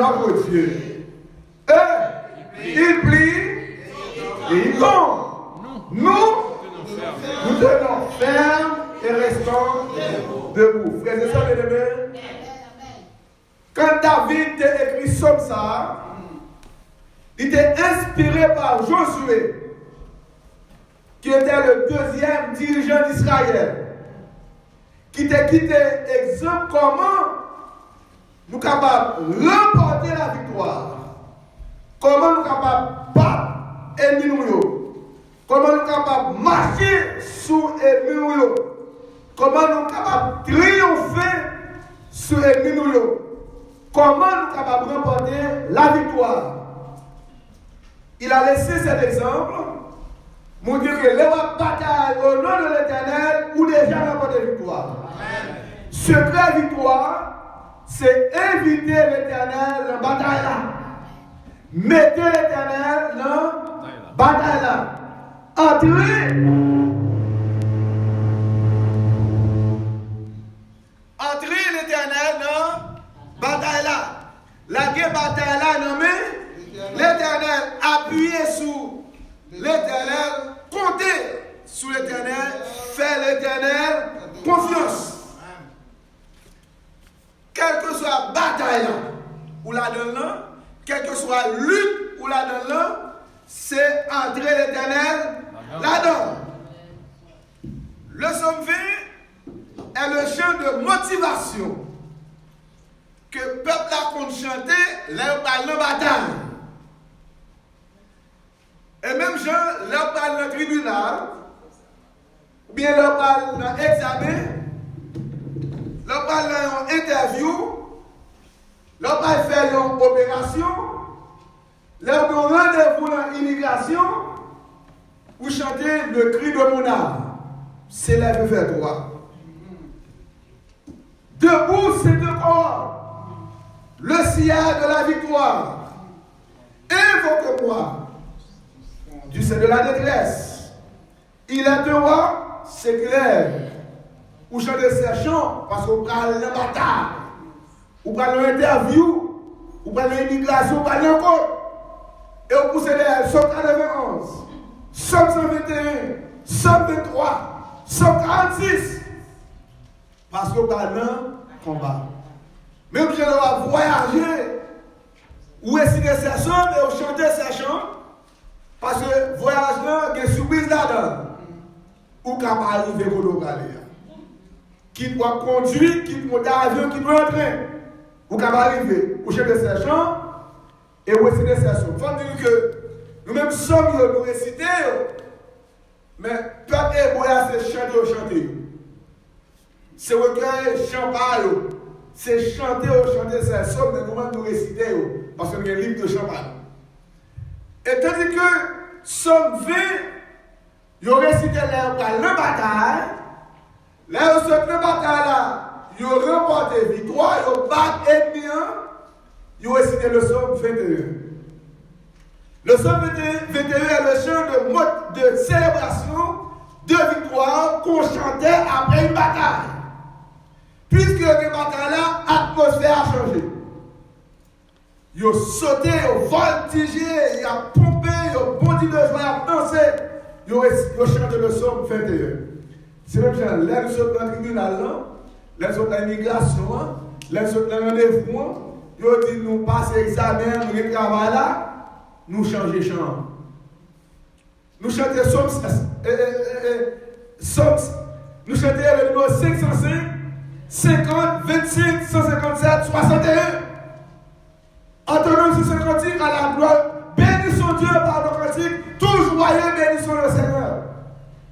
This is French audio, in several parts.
notre Dieu. Eux, ils plient et ils tombent. Nous tenons ferme et restons debout. Frères et sœurs bien-aimés, quand David a écrit Somme ça, il était inspiré par Josué, qui était le deuxième dirigeant d'Israël, qui t'a quitté exemple comment nous sommes capables de remporter la victoire, comment nous sommes capables de battre ennemis, comment nous sommes capables de marcher sous ennemis, comment nous sommes capables de triompher sur ennemis, comment nous sommes capables de remporter la victoire. Il a laissé cet exemple pour dire que les batailles au nom de l'Éternel ou déjà remporté victoire. Secret victoire, c'est inviter l'Éternel dans la bataille là. Mettez l'Éternel dans la bataille là. Entrez l'Éternel dans la bataille là. La bataille là nommée l'Éternel, appuyez sur l'Éternel, comptez sur l'Éternel, faites l'Éternel confiance. Quelle que soit la bataille ou la donne, quelle que soit la lutte ou la donne, c'est entrer l'Éternel là-dedans. Le psaume 20 est le chant de motivation que le peuple a compte chanter dans la bataille. Et même gens, leur parle dans le tribunal, ou bien leur parle dans l'examen, leur parle dans une interview, leur parle faire une opération, leur donne rendez-vous dans l'immigration, ou chanter le cri de mon âme. S'élève vers toi. Debout, c'est de corps, le sillage de la victoire. Invoque-moi. Du sein de la détresse. Il est un roi, c'est clair. Ou chanter ces chants, parce qu'on parle de bataille, ou parle d'interview, ou parle d'immigration, ou parle encore. Et on pousse les Somme 91, Somme 121, Somme 23, Somme 46. Parce qu'on parle d'un combat. Même si on va voyager, ou réciter ces chants, et on chanter ces chants, parce que voyage là, il y a une surprise là-dedans. Ou quand on arrive au Dogalia. Qui doit conduire, qui doit avion, qui doit entrer. Ou quand on arrive au chef de ces champs, et au réciter ces chants. Il faut dire que nous-mêmes sommes, nous réciter, mais peuple hébreu, c'est chanter. C'est recueil, champagne. C'est chanter ces chants, mais nous-mêmes nous réciter. Parce qu'il y a un livre de champagne. Et tandis que Somme 20, ils ont récité la bataille, là où cette bataille là, ils ont remporté victoire, ils ont battu ennemi, ils ont récité le Somme 21. Le Somme 21 est le chant de célébration, de victoire qu'on chantait après une bataille. Puisque la bataille là, l'atmosphère a changé. Ils ont sauté, ils ont voltigé, ils ont pompé, ils ont bondi de joie, ils ont dansé. Ils ont chanté le Somme 21. C'est même genre, là, nous sommes dans le tribunal, là, nous sommes dans l'immigration, là, nous sommes dans le rendez-vous, ils ont dit, nous passons l'examen, nous travaillons là, nous changeons de chant. Nous chantons nous chantons le numéro 505, 50, 25, 157, 61. Entendons sur ce cantique à la gloire. Bénissons Dieu par nos cantiques. Tout joyeux, bénissons le Seigneur.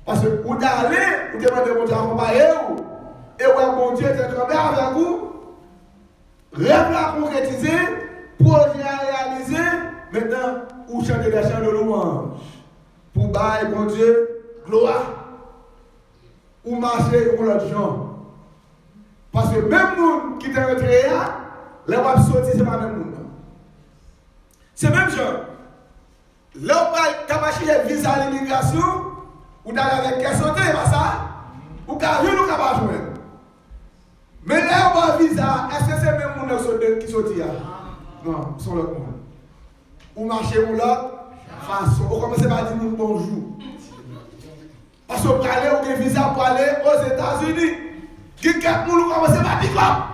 Parce que vous allez, vous demandez mon Dieu à accompagner vous. Et ouais, mon Dieu est tombé avec vous. Rêve à concrétiser, projet à réaliser. Maintenant, vous chantez des chants de louange. Pour bailler, mon Dieu, gloire. Ou marcher pour l'autre gens. Parce que même nous qui sommes retraités, les wap sortis, ce n'est pas le même monde. C'est même genre. Là, on va chercher visa à l'immigration, ou d'aller avec qu'est-ce que c'est, pas ça? Ou qu'à rien, ou qu'à pas jouer. Mais là, on va visa, est-ce que c'est le même monde qui sortit là? Non, sans l'autre monde. Ou marcher ou l'autre façon. Vous commencez par dire bonjour. Parce que vous allez au visa pour aller aux États-Unis. Quelqu'un qui commence par dire quoi?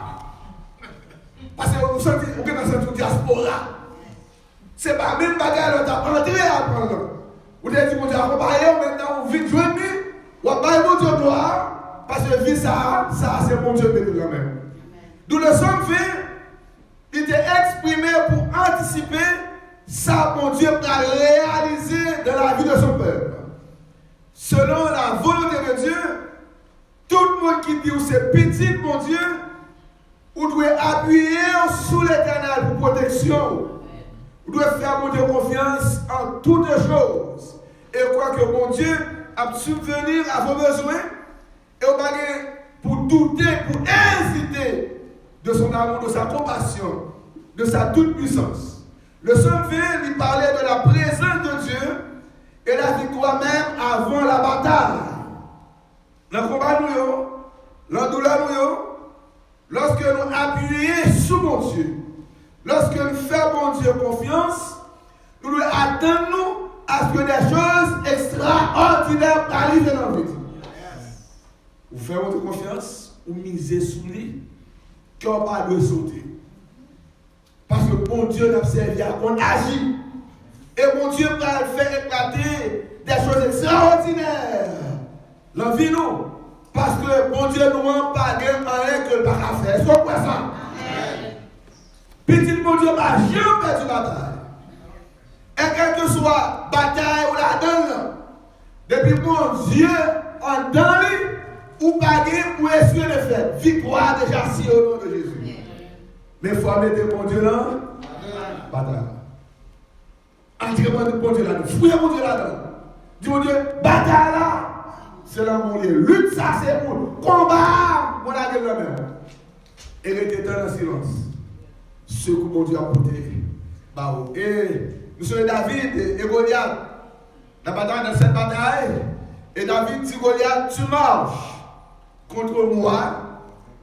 Parce que vous sentez, vous avez une diaspora. Ce n'est pas même bagarre l'autre à entrer à prendre. Vous avez dit, mon Dieu, accompagnez, maintenant vous vite joindre, vous avez mon Dieu gloire, parce que visa, ça c'est mon Dieu de quand même. D'où le somme fait, il était exprimé pour anticiper ça, mon Dieu, pour réaliser dans la vie de son peuple. Selon la volonté de Dieu, tout le monde qui dit où c'est petit, mon Dieu, vous devez appuyer sous l'Éternel pour protection. Vous devez faire mon Dieu confiance en toutes choses. Et croire que mon Dieu a subvenir à vos besoins. Et vous avez pour douter, pour hésiter de son amour, de sa compassion, de sa toute-puissance. Le psaume 20 lui parlait de la présence de Dieu et la victoire même avant la bataille. Dans le combat, dans la douleur, lorsque nous appuyons sur mon Dieu, lorsque nous faisons mon Dieu confiance, nous devons attendre à ce que des choses extraordinaires arrivent dans notre vie. Vous faites votre confiance, vous misez sur lui, qu'on ne pas de sauter. Parce que mon Dieu n'a servi à qu'on agit. Et mon Dieu va faire éclater des choses extraordinaires. L'envie nous. Parce que mon Dieu nous rend pas de rien que le pas à faire. Est-ce qu'on croit ça? Petit mon Dieu n'a jamais perdu la bataille. Et quelle que soit bataille ou la donne, depuis mon Dieu en dans lui, ou pas pour essuyer les fêtes. Victoire déjà si au nom de Jésus. Mais il faut mettre mon Dieu là. Bataille. Entrez-moi de mon Dieu là-dedans. Fouillez mon Dieu là-dedans. Dis mon Dieu, bataille là. C'est là mon Dieu. Lutte ça, c'est pour combat. Mon agueule là même. Et restez dans le silence. Ce que mon Dieu a porté. Et nous sommes David et Goliath. La bataille dans cette bataille. Et David dit Goliath, tu marches contre moi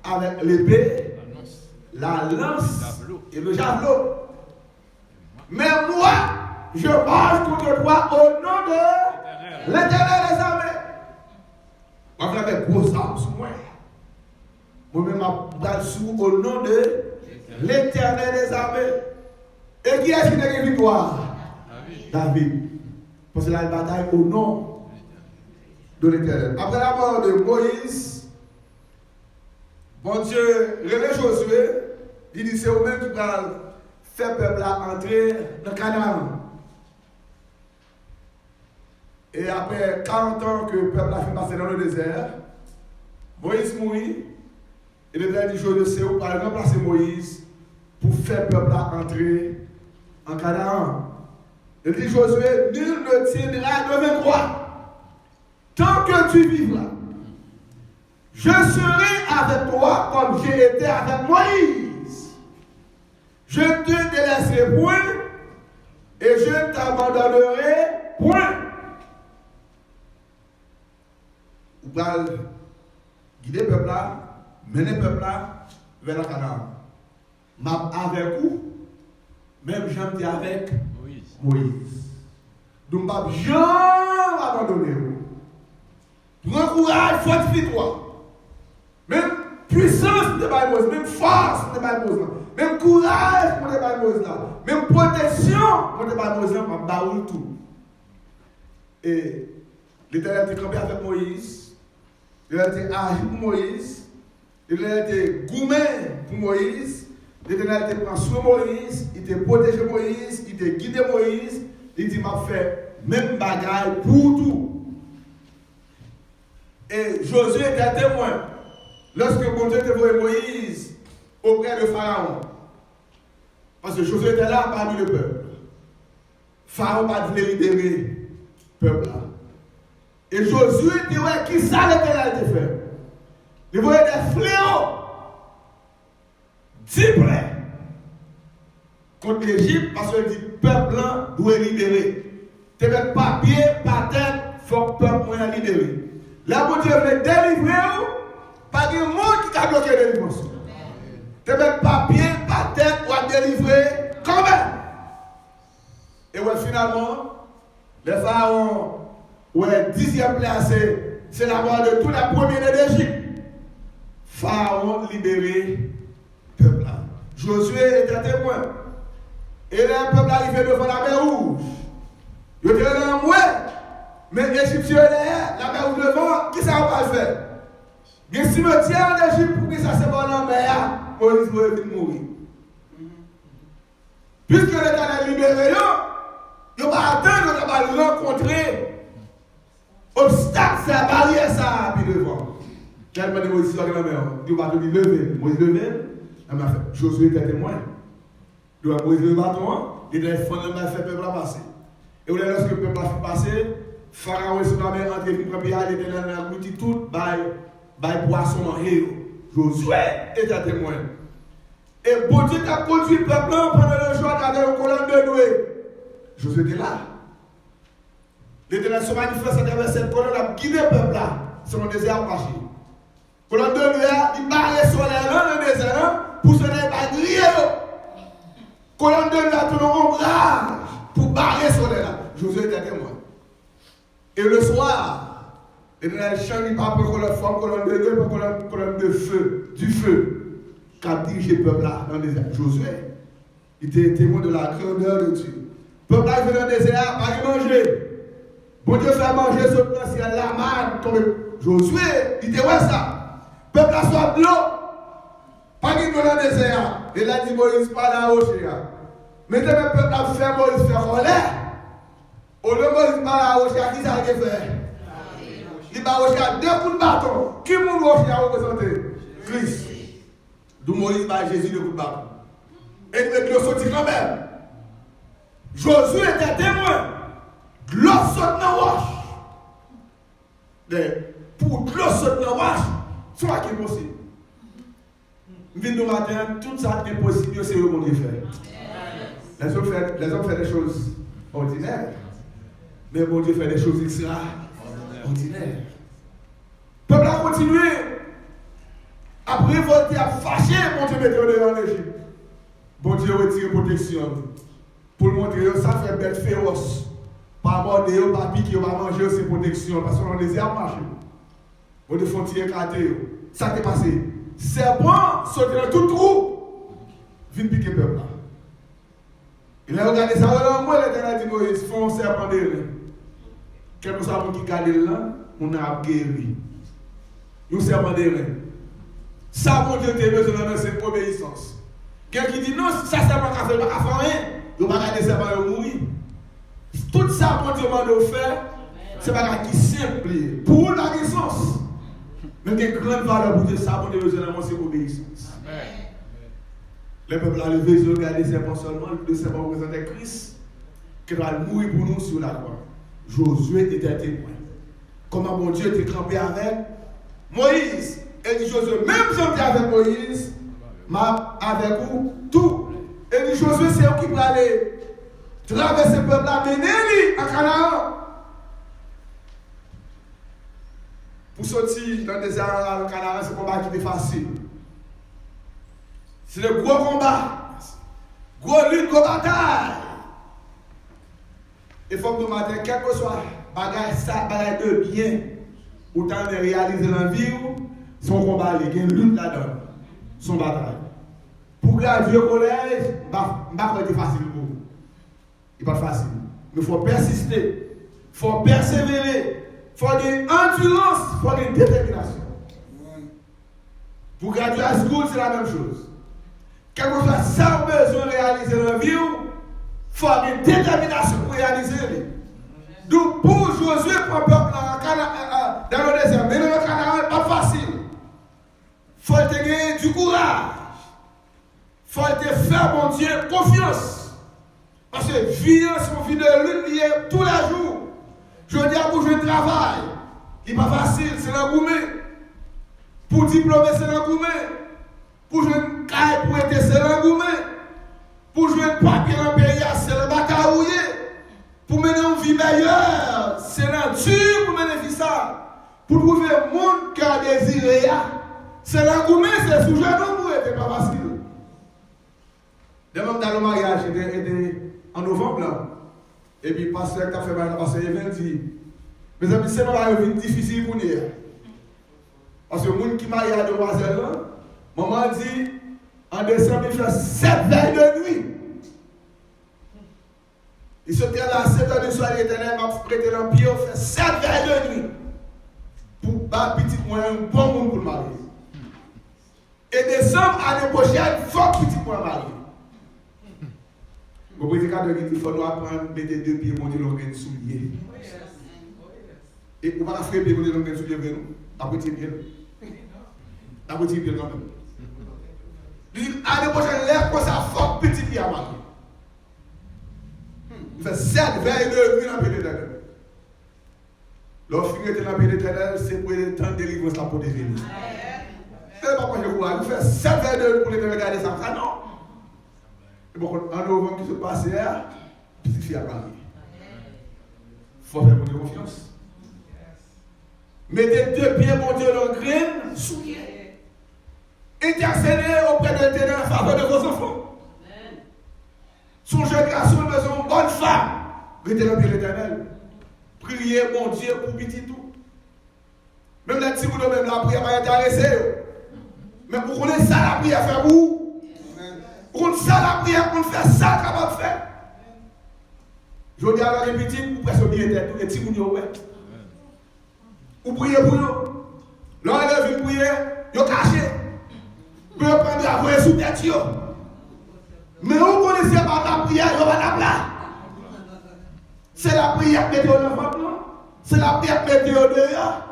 avec l'épée, la lance et le javelot. Mais moi, je marche contre toi au nom de l'Éternel des armées. Moi, je vais avec gros armes sur moi. Moi-même, je suis au nom de l'Éternel des armées. Et qui est-ce qui a une victoire? David. Parce que la bataille au nom de l'Éternel. Après la mort de Moïse, bon Dieu révèle Josué, il dit c'est eux-mêmes qui vont faire le peuple entrer dans Canaan. Et après 40 ans que le peuple a fait passer dans le désert, Moïse mourit, et le Dieu dit Josué, c'est eux qui vont remplacer Moïse pour faire le peuple entrer en Canaan. Il dit Josué, nul ne tiendra devant toi. Tant que tu vivras, je serai avec toi comme j'ai été avec Moïse. Je ne te délaisserai point et je ne t'abandonnerai point. Vous allez guider le peuple là, mener le peuple là vers la Canaan. M'a avec vous, même j'étais avec Moïse. Donc, je ne vais jamais abandonner vous. Prends courage, fortifie-toi. Même puissance de Moïse, même force de Moïse, même courage pour Moïse là, même protection pour Moïse là, je vais tout. Et l'Éternel était campé avec Moïse, il a été agi pour Moïse, il a été gourmand pour Moïse, l'Éternel était pris sur Moïse, il était protégé Moïse, il était guidé Moïse, il dit m'a fait même bagaille pour tout. Et Josué était témoin. Lorsque mon Dieu était envoyé Moïse auprès de Pharaon. Parce que Josué était là parmi le peuple. Pharaon n'a pas voulu libérer le peuple là. Et Josué dit ouais, qui ça l'Éternel a fait? Il voyait des fléaux. 10 près contre l'Égypte parce qu'il dit peuple là doit libérer. Tu n'as pas pied, pas tête, il faut que le peuple soit libéré. Là, mon Dieu veut délivrer, pas de monde qui a bloqué la délivrance. Tu n'as pas pied, pas tête, pour délivrer généralement, les pharaons, ouais, 10e place, c'est la mort de tous les premiers d'Égypte. Pharaon libéré, peuple là. Josué était témoin. Et le peuple arrivé devant la mer Rouge. Il était dans la mouette. Mais les Égyptiens derrière, la mer Rouge devant, qui ça va faire? Il y a un cimetière en Égypte pour que ça se passe dans la mer. Moïse va mourir. Puisque l'État a libéré, il va attendre, il va rencontrer. Obstacle, c'est la barrière, ça, puis devant. Quel moment Moïse dans la mer? Il va lui lever. Moïse lever. Josué était témoin. Moïse le bâton, il a fait le peuple à passer. Et lorsque le peuple a fait passer, Pharaon est sur la mer, il était dans la goutte, tout, il poisson dans le Josué était témoin. Et bon Dieu a conduit le peuple pendant le jour avec une colonne de nuée. Josué était là. L'Éternel se manifeste à travers cette colonne, a guidé le peuple là, sur le désert caché. Colonne de nuée, il parlait sur le désert pour se débattre. Colonne de nuée a tourné en ombrage pour barrer sur les là. Josué était témoin. Et le soir, l'Éternel chante pas pour la forme colonne de nuée, pour colonne de feu, du feu. Qu'a dirigé le peuple là dans le désert. Josué, il était témoin de la grandeur de Dieu. Le peuple là, il venait dans le désert, pas manger. Bon Dieu fait manger sur le ciel, la manne tombe. Josué, il était ouais ça. Le peuple là soit de l'eau. Pas qu'il dans le désert. Et là, il dit Moïse, pas la roche. Maintenant, le peuple a fait Moïse faire colère. Au lieu de Moïse, pas la roche, qui ça a été fait? Il va rocher à 2 coups de bâton. Qui m'a roché à représenter? Christ. D'où Moïse va Jésus de coup de bâton. Et il est sorti quand même. Josué était témoin. L'eau saute dans la roche. Mais pour l'eau saute dans la roche, c'est pas qui est possible. Nous matin, tout ça est possible, c'est ce que Dieu fait. Les hommes font des choses ordinaires. Mais bon Dieu fait des choses extraordinaires. Le peuple a continué. Après révolter, à fâcher, bon Dieu mettait en Égypte. Bon Dieu retire protection. Pour le montrer, ça fait bête féroce. Pas aborder, pas piquer, pas manger, c'est protection. Parce qu'on les a marché. On ne faut tirer éclater. Ça qui est passé. Serpent sauter dans tout trou. Vient piquer le peuple. Il a regardé ça, moi, l'Éternel dit Moïse, font un serpent de rein. Quel que soit qui garde là, on a guéri. Un serpent de rein. Ça, mon Dieu, tu as besoin de cette obéissance. Quelqu'un qui dit non, ça, c'est pas qu'à faire, pas qu'à faire rien. Il va regarder ça, il va mourir. Tout ça, mon Dieu, m'a faire, c'est pas qui simple. Pour la naissance. Mais il y a une grande valeur pour Dieu, ça, mon Dieu, besoin de c'est l'obéissance. Le peuple a levé, ils ont regardé ces serpents seulement, le serpent représentait Christ, qui va mourir pour nous sur la croix. Josué était témoin. Comment mon Dieu était campé avec Moïse. Et dit Josué, même si j'étais avec Moïse, avec vous, tout. Et dit Josué, c'est eux qui vont aller traverser le peuple là, mener à Canaan. Pour sortir dans le désert à Canaan, c'est un combat qui est facile. C'est le gros combat. Gros lutte, gros bataille. Il faut que nous matin, quel que soit bagaille de bien, autant de réaliser dans la vie, son combat, il y a une lutte là-dedans. Son bataille. Pour graduer au collège, ce n'est pas facile pour vous. Ce n'est pas facile. Mais il faut persister. Il faut persévérer. Il faut une endurance. Il faut une détermination. Pour graduer à school, c'est la même chose. Quel que soit ça, on a besoin de réaliser dans la vie, il faut une détermination pour réaliser. Donc, pour Josué, pour le peuple dans le désert, mais dans le Canaan, ce n'est pas facile. Il faut gagner du courage. Il faut faire, mon Dieu, confiance. Parce que vie, c'est une vie de lutte tous les jours. Je veux dire, pour jouer le travail, il n'est pas facile, c'est l'engouement. Pour diplômer, c'est l'engouement. Pour jouer une caille, pour être, c'est l'engouement. Pour jouer un papier dans le pays, c'est le bacaouillé. Pour mener une vie meilleure, c'est l'endur pour mener ça. Pour trouver le monde qui a désiré, c'est l'engouement, c'est sous genou pour être pas facile. Des membres dans le mariage étaient en novembre, là. Et puis, pasteur qui a fait mal, pasteur Evin dit, mes amis, c'est pas difficile pour nous. Parce que le monde qui m'a à demoiselle, maman dit, en décembre, il fait 7 veilles de nuit. Il se tient là à 7 heures du soir, l'Éternel m'a prêté l'empire, il fait 7 veilles de nuit. Pour pas petit moyen, un bon monde pour le marier. Et décembre, année prochaine, il faut petit moyen marier. Vous pouvez dire qu'il faut nous apprendre à mettre 2 pieds pour dire l'on gagne soulier. Et vous ne pouvez pas faire pieds pour dire l'on gagne soulier, après tu bien. Après tu bien quand même. L'année prochaine, l'air pour ça, faut petit pied à marier. Il fait 7 veilles de nuit dans le pays de l'Éternel. Lorsqu'il était dans le pays de l'Éternel, c'est pour le temps de délivrance pour devenir. C'est pas pour je crois. Il fait 7 veilles de nuit pour les regarder ça. Ah non. Et bon, en novembre qui se passe hier, petite fille a marié. Il faut faire pour confiance. Mettez 2 pieds, mon Dieu, dans le grain, souillez. Intercédez auprès de l'Éternel en faveur de vos enfants. Son jeune garçon a besoin d'une bonne femme. Mettez dans le pied de l'Éternel. Priez, mon Dieu, pour petit tout. Même les petits boulots, même la prière va intéresser. Mais pour qu'on ait ça, la prière fait vous. Pour qu'on ait ça, la prière, pour qu'on fait ça, capable de faire. Je dis à la petite, vous presque bien tête, les petits boulots, ouais. Vous priez pour nous. Là, vous priez, vous cachez. Vous prenez la voix sous tête. Mais vous connaissez pas la prière, vous va la. C'est la prière qui met au enfant, c'est la prière qui met au dehors,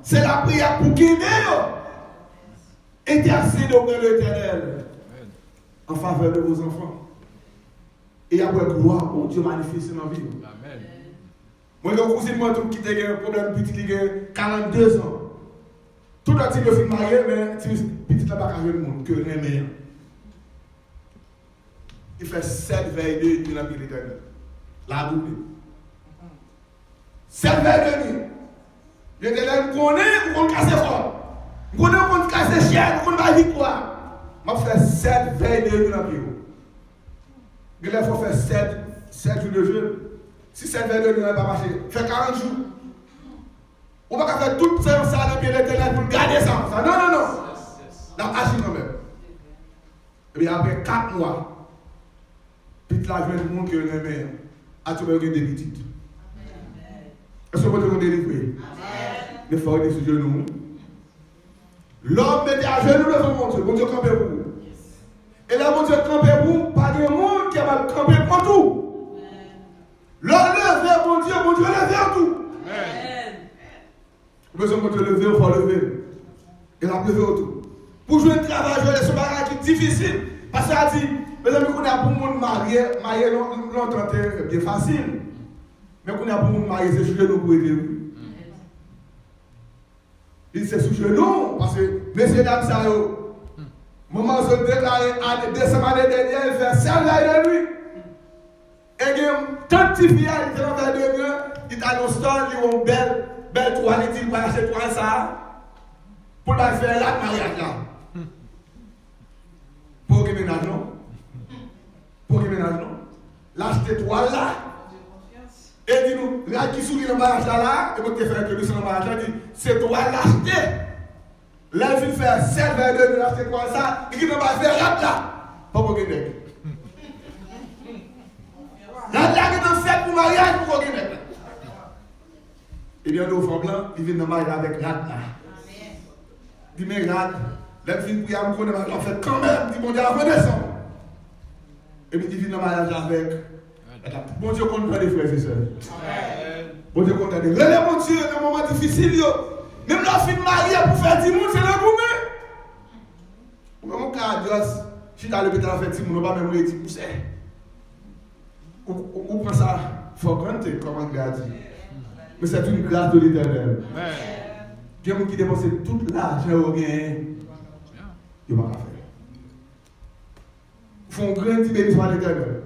c'est la prière pour qui intercéder auprès de l'Éternel en faveur de vos enfants. Et après gloire pour Dieu manifester dans la vie. Amen. Moi, j'ai un cousin qui a un problème petit, il a 42 ans. Tout le temps, il est marié, mais petit n'a pas le monde que rien meilleur. Il fait 7 veilles de nuit dans la vie de l'Éternel. La double. 7 veilles de nuit. L'Éternel connaît ou qu'on casse fort. On connaît ou qu'on casse chien, ou qu'on va victoire. Je fais 7 veilles de nuit dans la vie. Il faut faire 7 jours de jeûne. Si 7 veilles de nuit n'a pas marché, fait 40 jours. On ne va pas faire tout ça dans le pied de l'Éternel pour garder ça. Non, non, non. Là, agit quand même. Et bien après 4 mois, puis la jeune monde qui est le meilleur, a tout le monde des petites. Est-ce que vous pouvez délivrer? Il faut être sur genoux. L'homme mettait à genoux devant mon Dieu. Mon Dieu campait pour vous. Et là, mon Dieu campait pour vous, pas de monde qui va camper pour tout. L'homme levé, mon Dieu levé tout. Vous besoin de Dieu lever, il faut lever. Et la lever autour. Pour jouer un travail, c'est un bagage qui est difficile. Parce qu'il a dit, mes amis, qu'on a pour monde marié longtemps, c'est bien facile. Mais qu'on a pour monde marié, c'est sur genoux pour aider. Il c'est sur genoux, parce que, messieurs, dames, ça y est. Maman se déclaré en décembre année dernière, il fait 7 veilles de nuit. Et il y a tant de filles qui étaient dans la veille de nuit, ils annoncent ils ont belle toile, ils disent, ils vont acheter toile ça, pour la faire là, mariage là. Pour qu'il ménage non? Pour qu'il ménage non? L'acheter toile là. Et dit-nous, là qui sourit le mariage là, et vous te faire que lui sur le mariage là, dit, c'est toile l'acheter. Là, il faut faire 7 veilles de nuit, l'acheter toile ça, et qui ne va faire là là. Pas pour qu'il nègre. Là, qui est fait pour mariage, pour qu'il nègre. Et bien, nos femmes blancs, ils viennent dans le mariage avec rat là. Dis, mais rat, les filles pour y avoir connaître, on fait quand même, dis, mon Dieu, avant décembre. Et puis, ils viennent dans le mariage avec. Bon Dieu, qu'on prend des frères et sœurs. Bon Dieu, qu'on a des. Relève, mon Dieu, dans un moment difficile, même la fille mariée pour faire 10 mounes, c'est le gourmet. Mon cas, Dios, si tu as le pétard à faire 10 mounes, on va même le dire, poussez. Ou prend ça, il faut compter, comme on l'a dit. Mais c'est une grâce de l'Éternel. Dieu qui dépense tout l'argent au gain. Il ne va pas faire. Ils font grand petit béni soit l'Éternel.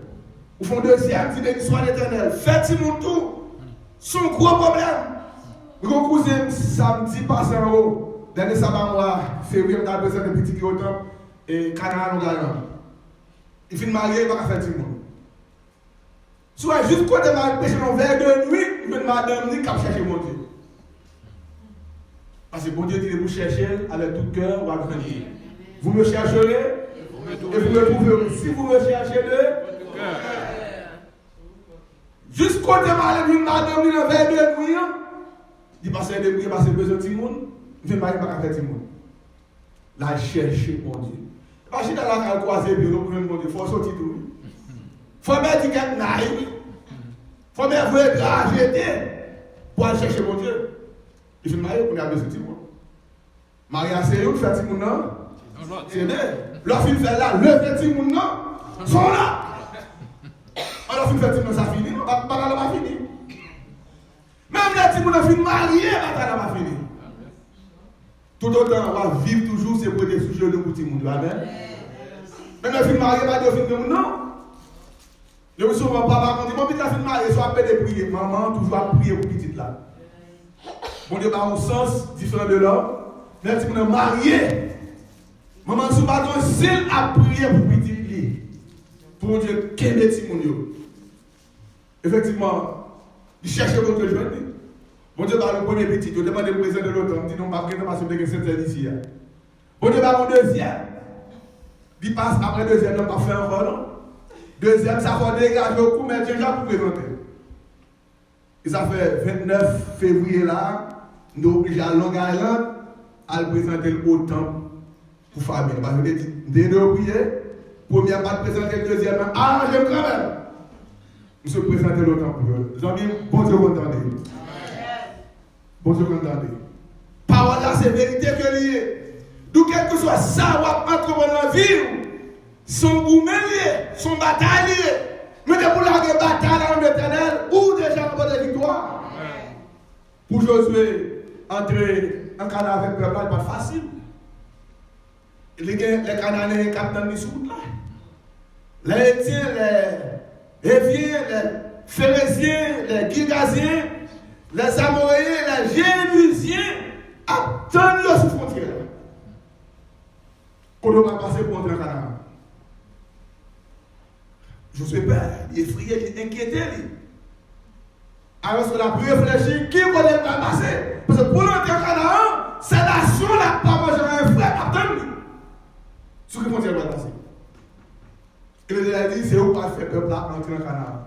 Ils font deuxième petit béni soit l'Éternel. Faites-y mon tout. C'est un gros problème. Mon cousin, samedi passé en haut, dernier sabbat mois, février, on a besoin de petits qui au top, et Canaan, on gagne. Il finit marié, il va faire 10 mois. Soit juste quand elle m'a pêché dans verre de nuit, une madame ni qu'à chercher mon Dieu. Parce que bon Dieu dit que vous cherchez avec tout cœur ou avec grandir. Vous me chercherez et vous me trouverez. Si vous me cherchez de tout cœur. Juste quand elle m'a une madame ni dans verre de nuit, il passe des prières parce que besoin de tout le monde, je ne vais pas faire tout le monde. La chercher mon Dieu. Parce que dans la cale croisée, il faut sortir tout. Il faut mettre quelqu'un naïf. Il faut mettre vrai gravité pour aller chercher mon Dieu. Il fait marier pour aller chercher mon Dieu. Marie c'est où fait mon nom? C'est deux. L'offre fait là, le fait mon nom, sont là. Alors il fait mon nom, ça finit. Pas pas fini. Même les petits gens qui sont mariés, ça va finir. Tout autant, on va vivre toujours ces côtés sous le petit monde. Amen. Même les filles mariées, pas de filles non. Je me souviens papa quand il m'a dit la fille mariée, soit appelé de prier. Maman, toujours à prier pour petite là. Bon Dieu, par un sens différent de l'homme. Mais si on est marié, maman, sous bâton, s'il a prié pour petite lui. Pour Dieu, quel est petit monde. Effectivement, il cherchait votre joie. Bon Dieu, par le premier petit, il demande le président de l'automne. Il dit non, pas parce que c'est 7 heures d'ici. Bon Dieu, par le deuxième. Il passe après deuxième, non, pas fait encore, non? Deuxième, ça va dégager au coup, mais déjà pour présenter. Et ça fait 29 février là, nous sommes obligés à Long Island à le présenter au temple pour famille. Parce que dès nous prier, première pas de présenter le deuxième, ah, j'aime quand même. Nous sommes présentés au temple pour eux. Les amis, bon Dieu, entendez. Bon Dieu, entendez. Parole là, c'est vérité que lié. D'où quel que soit ça, on va entrer dans la vie. Son gourmet lié, son bataille lié. Mais pour la bataille dans l'éternel, ou déjà pour des victoires. Pour Josué, entrer en Canaan avec le peuple, ce n'est pas facile. Les Cananéens, les capitaines de route là. Les Étiens, les Éviens, les Phérésiens, les Girgasiens, les Amoréens, les Jébusiens, attendent sur la frontière. Quand on va passer pour entrer en Canaan. Je suis peur, il est effrayé, il est inquiété. Alors, on a pu réfléchir, qui va pas passer? Parce que pour l'entrer en Canaan, c'est la nation là, pas manger un frère capitaine. Ce que frontière va passer. Et le a dit, c'est où pas faire peuple là entrer en Canaan.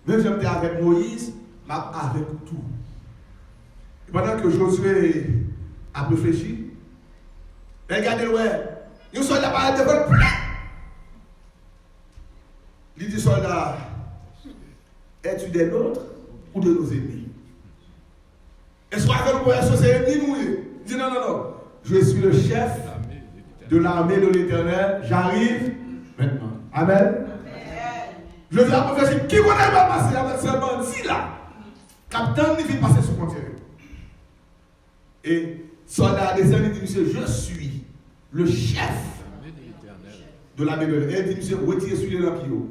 Même si j'étais avec Moïse, mais avec tout. Et pendant que Josué a réfléchi, regardez le ouais, nous sommes là par devant le plein. Il dit soldat, es-tu des nôtres ou de nos ennemis? Est-ce qu'on a fait nous c'est ennemis nous? Il dit non, non, non. Je suis le chef de l'armée de l'Éternel. J'arrive maintenant. Amen. Je dis à la prophétie, qui connaît pas passer avec ce bandit là? Capitaine, il vient passer sur frontière. Et soldat descend, il dit, monsieur, je suis le chef de l'armée de l'Éternel. Il dit, monsieur, retirez sur les lampions.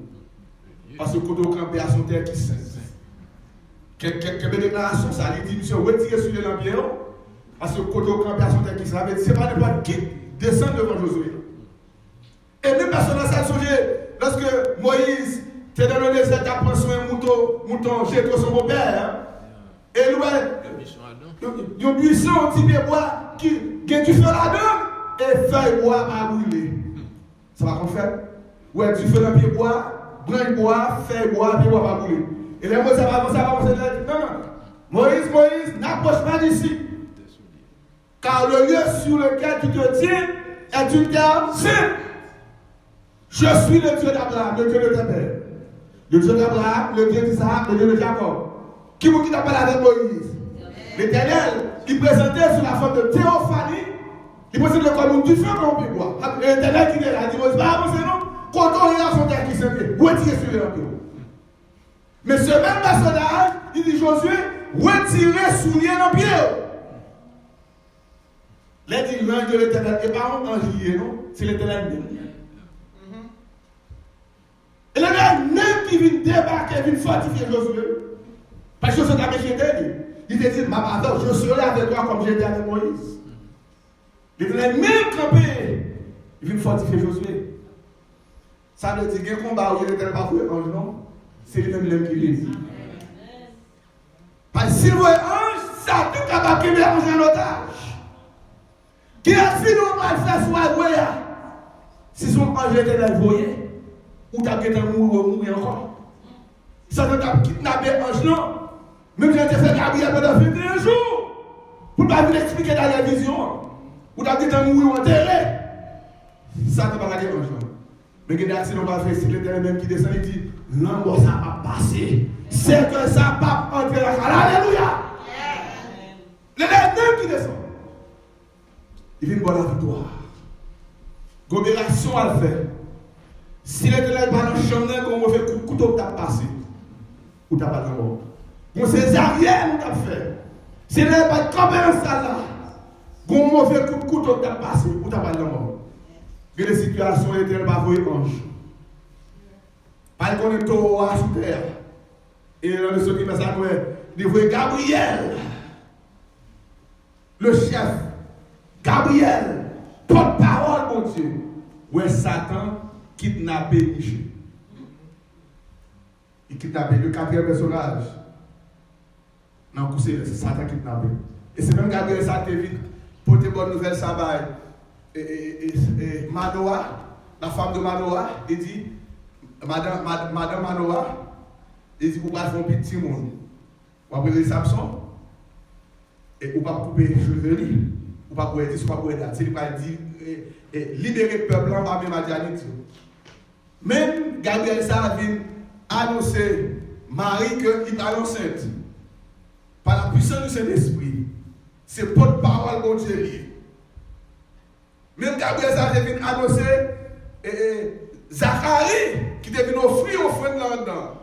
Parce que quand on campé à son terre qui sait. Quelle déclaration ça? Il dit, monsieur, retirez sur les lampions. Parce que quand on campé à son terre qui sait. Ce n'est pas n'importe qui descend devant Josué. Et même personne n'a ça songé. Lorsque Moïse était dans le désert, il a pris un mouton, j'ai son beau-père. Et lui, il y a un buisson, un petit peu bois, qui a du feu là-dedans, et feuille bois à brûler. Ça va qu'on fait? Ouais, du feu dans le pied bois. Brin bois, fait bois, puis bois pas brûler. Et les mots, ça va avancer. Non, non. Moïse, n'approche pas d'ici. Car le lieu sur lequel tu te tiens est une terre sainte. Je suis le Dieu d'Abraham, le Dieu de tes pères. Le Dieu d'Abraham, le Dieu d'Isaac, le Dieu de Jacob. Qui vous t'a parlé avec Moïse? L'Éternel, qui présentait sous la forme de théophanie, il présentait comme du feu qu'on peut boire. L'Éternel qui est là, il dit Moïse, va avancer, non? Quand on est à son terre qui s'est fait, retirez sur les lampions. Mais ce même personnage, il dit Josué, retirez sous les lampions. Là, il dit l'ange de l'Éternel, et pas un ange lié, non? C'est l'Éternel même. Et là, même qui vient débarquer, vient fortifier Josué. Parce que Josué t'a méchité, il te dit, ma papa, je serai avec toi comme j'étais avec Moïse. L'Éternel même campé, il vient fortifier Josué. Ça veut dire qu'il y a un combat où il n'était pas pour ange, non? c'est lui-même qui vit. Parce que si vous êtes ange, ça tout capable de mettre en otage. Qui est-ce nous va faire soit si son ange éternel voyait, ou t'as été mourir encore. Ça ne t'a kidnappé ange non. Même quand tu fait Gabriel pendant 21 jours, pour ne pas vous expliquer dans la vision, ou t'as été mourir enterré. Ça ne va pas la ange non. Mais quand l'accident va faire, c'est l'éternel même qui descend, il dit, l'amour ça va passer. C'est que ça va entrer dans la salle. Alléluia. L'éternel qui descend. Il vient voir la victoire. L'opération à le faire. Si l'éternel va dans le champ, qu'on va faire couteau t'a passé. Ou t'as pas de mort. Bon, c'est Ariel qui t'a fait. Si l'éternel va camper dans salle là, qu'on va faire couteau t'a passé. Ou t'as pas de mort. Que les situations étaient pas vos anges. Pas qu'on est tout à sous terre. Et dans le secret, ça nous dit Gabriel, le chef, Gabriel, porte-parole, mon Dieu. Ouais, Satan kidnappé Michel. Il kidnappé le quatrième personnage. Non, c'est Satan kidnappé. Et c'est même Gabriel, ça te vite. Pour tes bonnes nouvelles, ça va. Et Manoah, la femme de Manoah, il dit, Madame Manoah, il dit, vous pouvez faire un petit monde. Vous pouvez appeler Samson, et vous pouvez couper les cheveux, vous pouvez dire, vous pouvez dire, c'est pas dire, libérer le peuple en bas, même à Dianite. Même Gabriel ça vient annoncer Marie qu'il est enceinte. Par la puissance du Saint-Esprit, c'est porte-parole mon Dieu. Même Gabriel ça vient annoncer Zacharie qui devait offrir offrande là-dedans.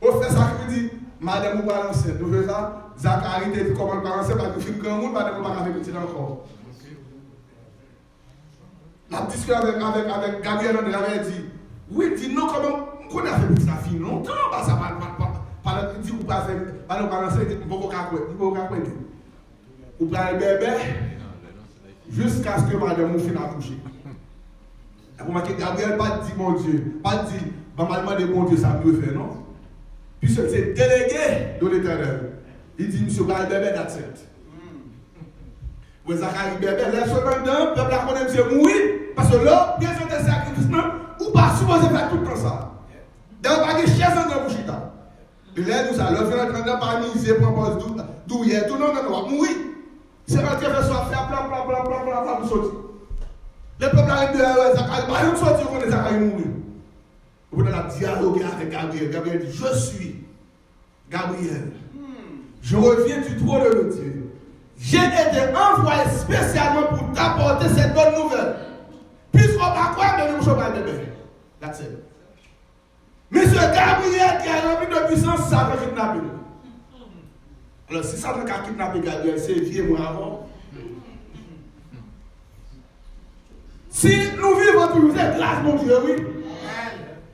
Offrir ça qui dit, madame vous pas enceinte. Vous voyez ça? Zacharie te dit comment balancer parce que film grand monde, madame vous pas avec petit encore. La discussion avec Gabriel, on avait dit, oui, dit non, comment on a fait petit la fille longtemps, ça pas dit vous pas faire, pas nous balancer, il faut qu'on vous prenez le bébé jusqu'à ce que madame vous finisse accoucher. Vous remarquez, Gabriel pas dit mon Dieu, pas dit, normalement de mon Dieu, ça peut faire, non? Puisque c'est délégué de l'Éternel. Il dit, monsieur, le bébé d'accepte. Vous Zacharie bébé, là, cependant, le peuple a connu monsieur mourir, parce que là, bien sûr, des sacrifices, ou pas supposé faire tout le temps ça. D'ailleurs, pas de chaise en grand bouchita. Et là, nous allons faire un train par misé, propose douillet, tout, non, mourir. C'est rentré faire soit faire plan, pour sortir. Le peuple arrive de Zacharie, pas une sortie, on est Zacharie mourir. Vous allez dialoguer avec Gabriel. Gabriel dit, je suis Gabriel. Je reviens du trône de Dieu. J'ai été envoyé spécialement pour t'apporter cette bonne nouvelle. Puisqu'on va croire que nous sommes pas bébé. That's it. Monsieur Gabriel qui a rempli de puissance, ça va kidnapper. Alors si ça va kidnapper Gabriel, c'est vieux moi avant. Si nous vivons toujours, c'est grâce mon Dieu, oui.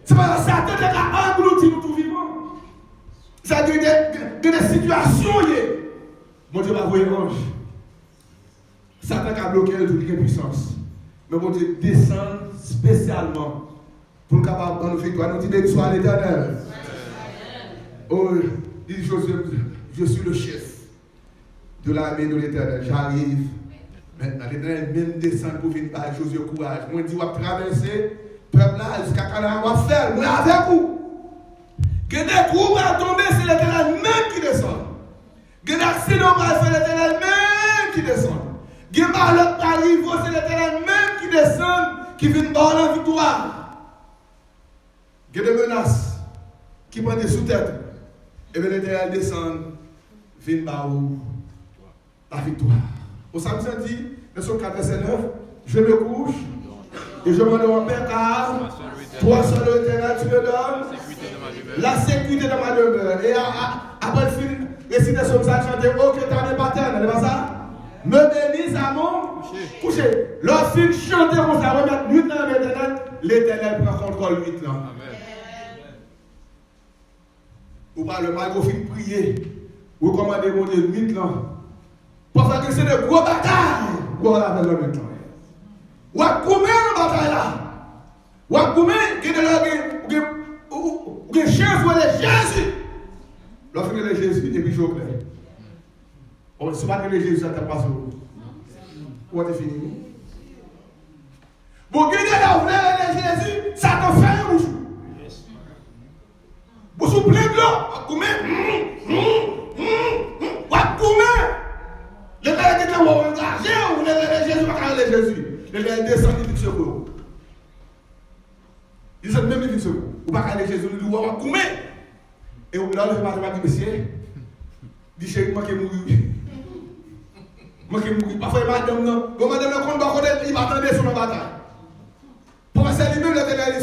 C'est parce que Satan a englouti nous tout vivants. Ça veut dire que des situations, mon Dieu va voir l'ange. Satan a bloqué toute la puissance. Mais mon Dieu descend spécialement pour le capable de nous victoire. Nous disons soit l'Éternel. Oh, il dit je suis le chef de l'armée de l'Éternel. J'arrive. Maintenant, l'Éternel même descend pour venir par Josué courage. Moi, je dis, on va traverser le peuple là jusqu'à Canaan. On va faire, moi avec vous. Que des trous vont tomber, c'est l'Éternel même qui descend. Que des accidents vont faire, c'est l'Éternel même qui descend. Que des malheurs arrivent, c'est l'Éternel même qui descend, qui vient par la victoire. Que des menaces qui prennent des sous-têtes. Et bien l'Éternel descend, vient par où la victoire. Au samedi, dit, verset 4, verset 9, je me couche et je m'en donne en paix car toi seul l'Éternel tu me donnes la sécurité de ma demeure. Et après le film, réciter ce psaume, chanter oh que ta main paterne, n'est pas ça? Me bénisse à mon coucher. Lorsqu'il chante comme ça, remettre nuit dans l'Éternel, l'Éternel prend contrôle nuit là. Ou pas le mal, vous finissez prier, vous commandez mon Dieu nuit là. Pour faire que c'est de gros batailles, vous allez avec le temps. Ou à combien de batailles là? Ou à combien de Ou que chance ou les Jésus. Lorsque les Jésus, et puis je vous plaît. On ne sait pas que les Jésus, ça t'a pas sur vous. Où est-ce fini? Vous regardez là où les Jésus, ça t'a fait un bouchou. Bouchou plein de l'eau. À combien? À combien? Les gars qui ont engagé, ou les Jésus, pas les Jésus. Les gars descendent, ils disent secours. Ils sont même dit secours. Ou pas les Jésus, ils disent à combien? Et au bout là, le mari dit, monsieur, dit chérie, moi qui mourir. Moi qui mourir. Parfois, madame, non. Bon, madame, le combat, il va attendre sur la bataille. Pour que ça lui-même, le téléphone,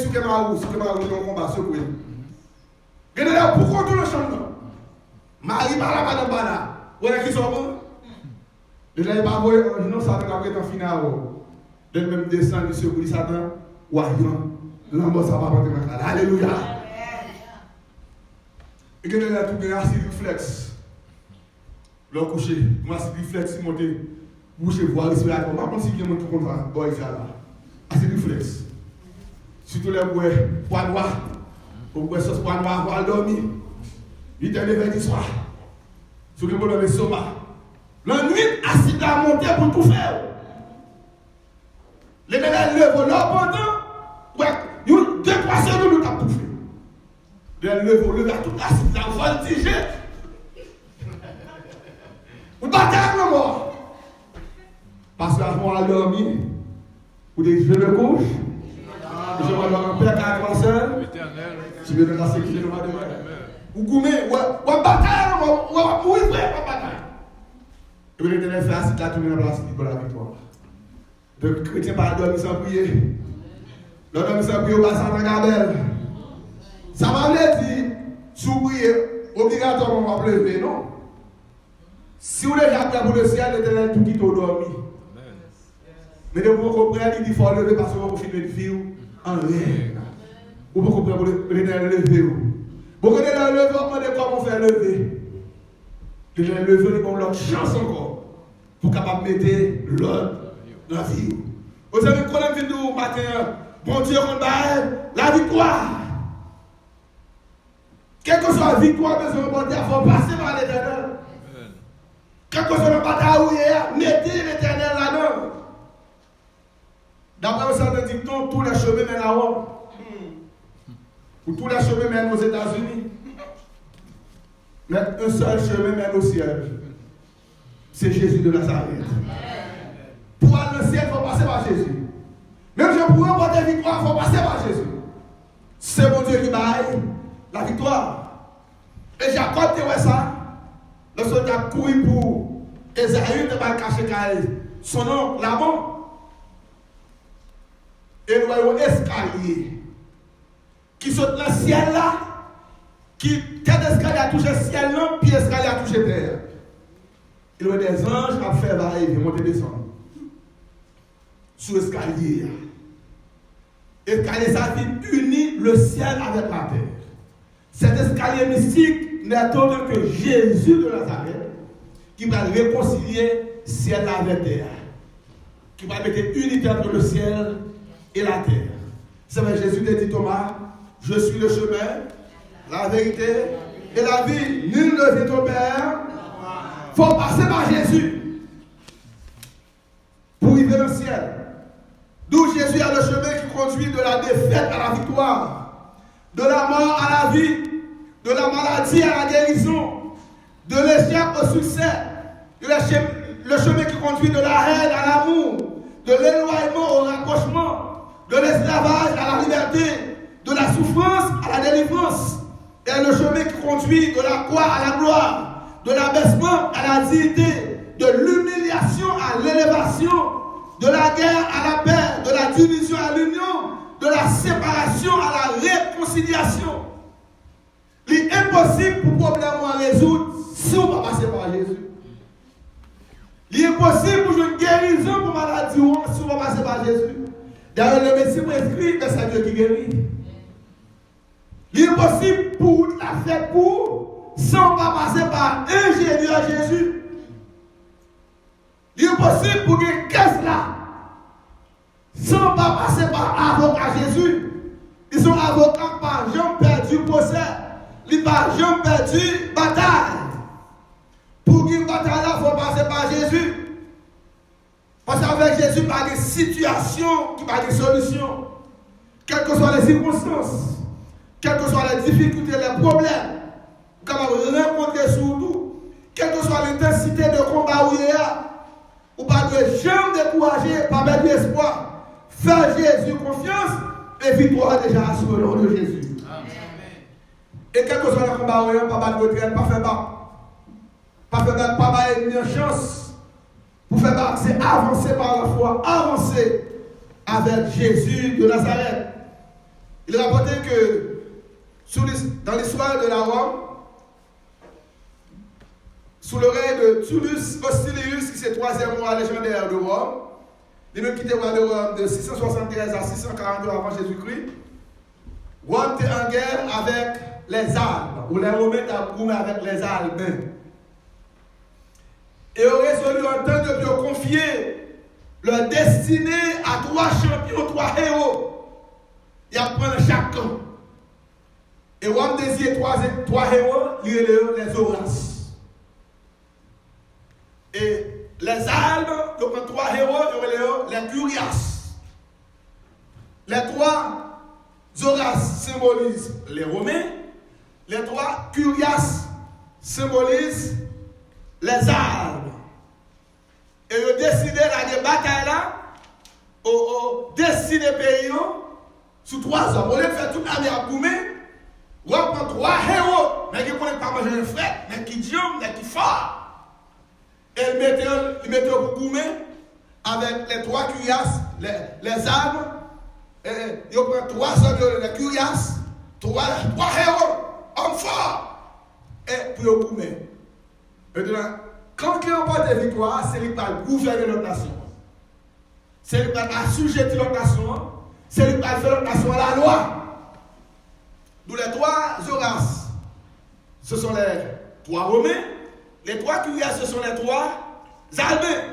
sur le marou, dans le combat, secouer. Regardez là, pourquoi tout le champ? Marie, par là, madame, par là. Vous voyez qui sont bons? Le là, il va voir, non, ça va être en finale. De même descendre, secouer Satan, ou ailleurs. L'amour, ça va porter ma cara. Alléluia. Et regardez là, tout le acide réflexe. Le coucher, moi, c'est réflexe, monter. Boucher, voir, respirer. Je ne sais pas si quelqu'un tout contre ça. Bon, il fait là. C'est réflexe. Surtout les poids noirs. Pour que ce soit poids noir, pour dormir. Il était levé du soir. Sur le bonhomme de Soma. La nuit, acide à monter pour tout faire. Les médailles lèvent là pendant. Ouais, 2-3 secondes, nous avons tout fait. Les lèvres à tout acide là, voltiger. Vous battez avec le mort. Parce qu'à ce moment-là, dormir, vous dites, je me couche. Je vais dans un père qui a commencé. Je vais dans la sécurité de ma demeure. Vous goumez, vous battez, vous ouvrez, vous battez. Et vous l'Éternel fait assis là, tout le monde place pour la victoire. Le chrétien ne va pas dormir sans prier. Le dormir sans prier, on passe en gabelle. Ça m'a dit, si vous priez, obligatoirement, on va lever, non? Si vous êtes déjà prêt pour le ciel, l'Éternel tout quitte au dormir. Mais de vous comprendre, il dit qu'il faut lever parce que vous finissez de vivre en l'air. Vous pouvez comprendre pour l'Éternel lever. Vous connaissez le lever, vous demandez comment faire lever. L'Éternel lever, il y a l'autre chance encore pour capable de mettre l'autre dans la vie. Vous savez, quand on vient du matin, bon Dieu, on bat la victoire. Quelle que soit la victoire, besoin de il faut passer par l'Éternel. Quelle que soit la bataille où il y a, mettez l'Éternel là-dedans. D'après un certain dicton, tous les chemins mènent à Rome. Ou tous les chemins mènent aux États-Unis. Mais un seul chemin mène au ciel. C'est Jésus de Nazareth. Pour aller au ciel, il faut passer par Jésus. Même si pour remporter la victoire, il faut passer par Jésus. C'est mon Dieu qui baille la victoire. Et Jacob dit ça. Le soldat couru pour Esaü, de cacher son nom, là-bas. Et nous avons un escalier qui saute dans le ciel là, qui tête d'escalier a touché le ciel là, puis l'escalier a touché terre. Il y a des anges qui ont fait va-et-vient, monter et descendre. Sous l'escalier. L'escalier, ça dit unir le ciel avec la terre. Cet escalier mystique n'est autre que Jésus de Nazareth qui va réconcilier ciel avec terre. Qui va mettre unité entre le ciel et la terre. C'est vrai, Jésus a dit Thomas, je suis le chemin, la vérité et la vie. Nul ne vient au Père. Il faut passer par Jésus pour arriver au ciel. D'où Jésus a le chemin qui conduit de la défaite à la victoire, de la mort à la vie, de la maladie à la guérison, de l'échec au succès, le chemin qui conduit de la haine à l'amour, de l'éloignement au rapprochement, de l'esclavage à la liberté, de la souffrance à la délivrance, et le chemin qui conduit de la croix à la gloire, de l'abaissement à la dignité, de l'humiliation à l'élévation, de la guerre à la paix, de la division à l'union, de la séparation à la réconciliation. Il est impossible pour problème à résoudre si on ne va pas passer par Jésus. Il est impossible pour une guérison pour maladie si on ne va pas passer par Jésus. D'ailleurs, le médecin prescrit, mais c'est Dieu qui guérit. Il est impossible pour la faire pour sans pas passer par ingénieur Jésus. Il est impossible pour une caisse là sans pas passer par avocat Jésus. Ils sont avocats par jamais perdu procès. Ils n'ont pas jamais perdu bataille. Pour qu'il bataille là, il faut passer par Jésus. Parce qu'avec Jésus, il n'y a pas de situation, il n'y a pas de solution. Quelles que soient les circonstances, quelles que soient les difficultés, les problèmes, vous pouvez rencontrer sur nous, quelle que soit l'intensité de combat où il y a, vous ne pouvez jamais décourager, pas mettre d'espoir. Faire Jésus confiance et victoire déjà sur le nom de Jésus. Amen. Et quel que soit le combat où il y a, pas battre de retraite, pas faire battre. Pas faire battre, pas battre une chance. Pour faire battre, c'est avancer par la foi, avancer avec Jésus de Nazareth. Il rapportait que dans l'histoire de la Rome, sous le règne de Tullus Hostilius, qui c'est le 3e roi légendaire de Rome, il même quitté le roi de Rome de 673 à 642 avant Jésus-Christ, Rome était en guerre avec les Alpes, ou les Romains étaient avec les Alpes. Et ont résolu en temps de Dieu confier leur destinée à 3 champions, 3 héros. Et à prendre chaque camp. Et Rome désire 3 héros, les Horaces. Et les Alpes, donc 3 héros, les Curias. Les 3 Horaces symbolisent les Romains. Les 3 Curias symbolisent les Alpes. Et ils ont décidé la bataille là, au destiné pays, sous 3 hommes. Au lieu de faire toute l'armée à Boumé, on prend 3 héros, mais qui ne connaissent pas manger le frais, mais qui disent, mais qui fort. Et ils mettent au Boumé avec les 3 Curias, les armes, et ils prennent 3 hommes, les Curias, 3 héros, hommes forts, et puis au Boumé. Maintenant, quand il remporte des victoires, c'est lui qui va gouverner notre nation. C'est lui qui va assujettir notre nation. C'est lui qui va faire notre nation à la loi. D'où les 3 Horaces, ce sont les 3 Romains. Les 3 Curias, ce sont les 3 Albins.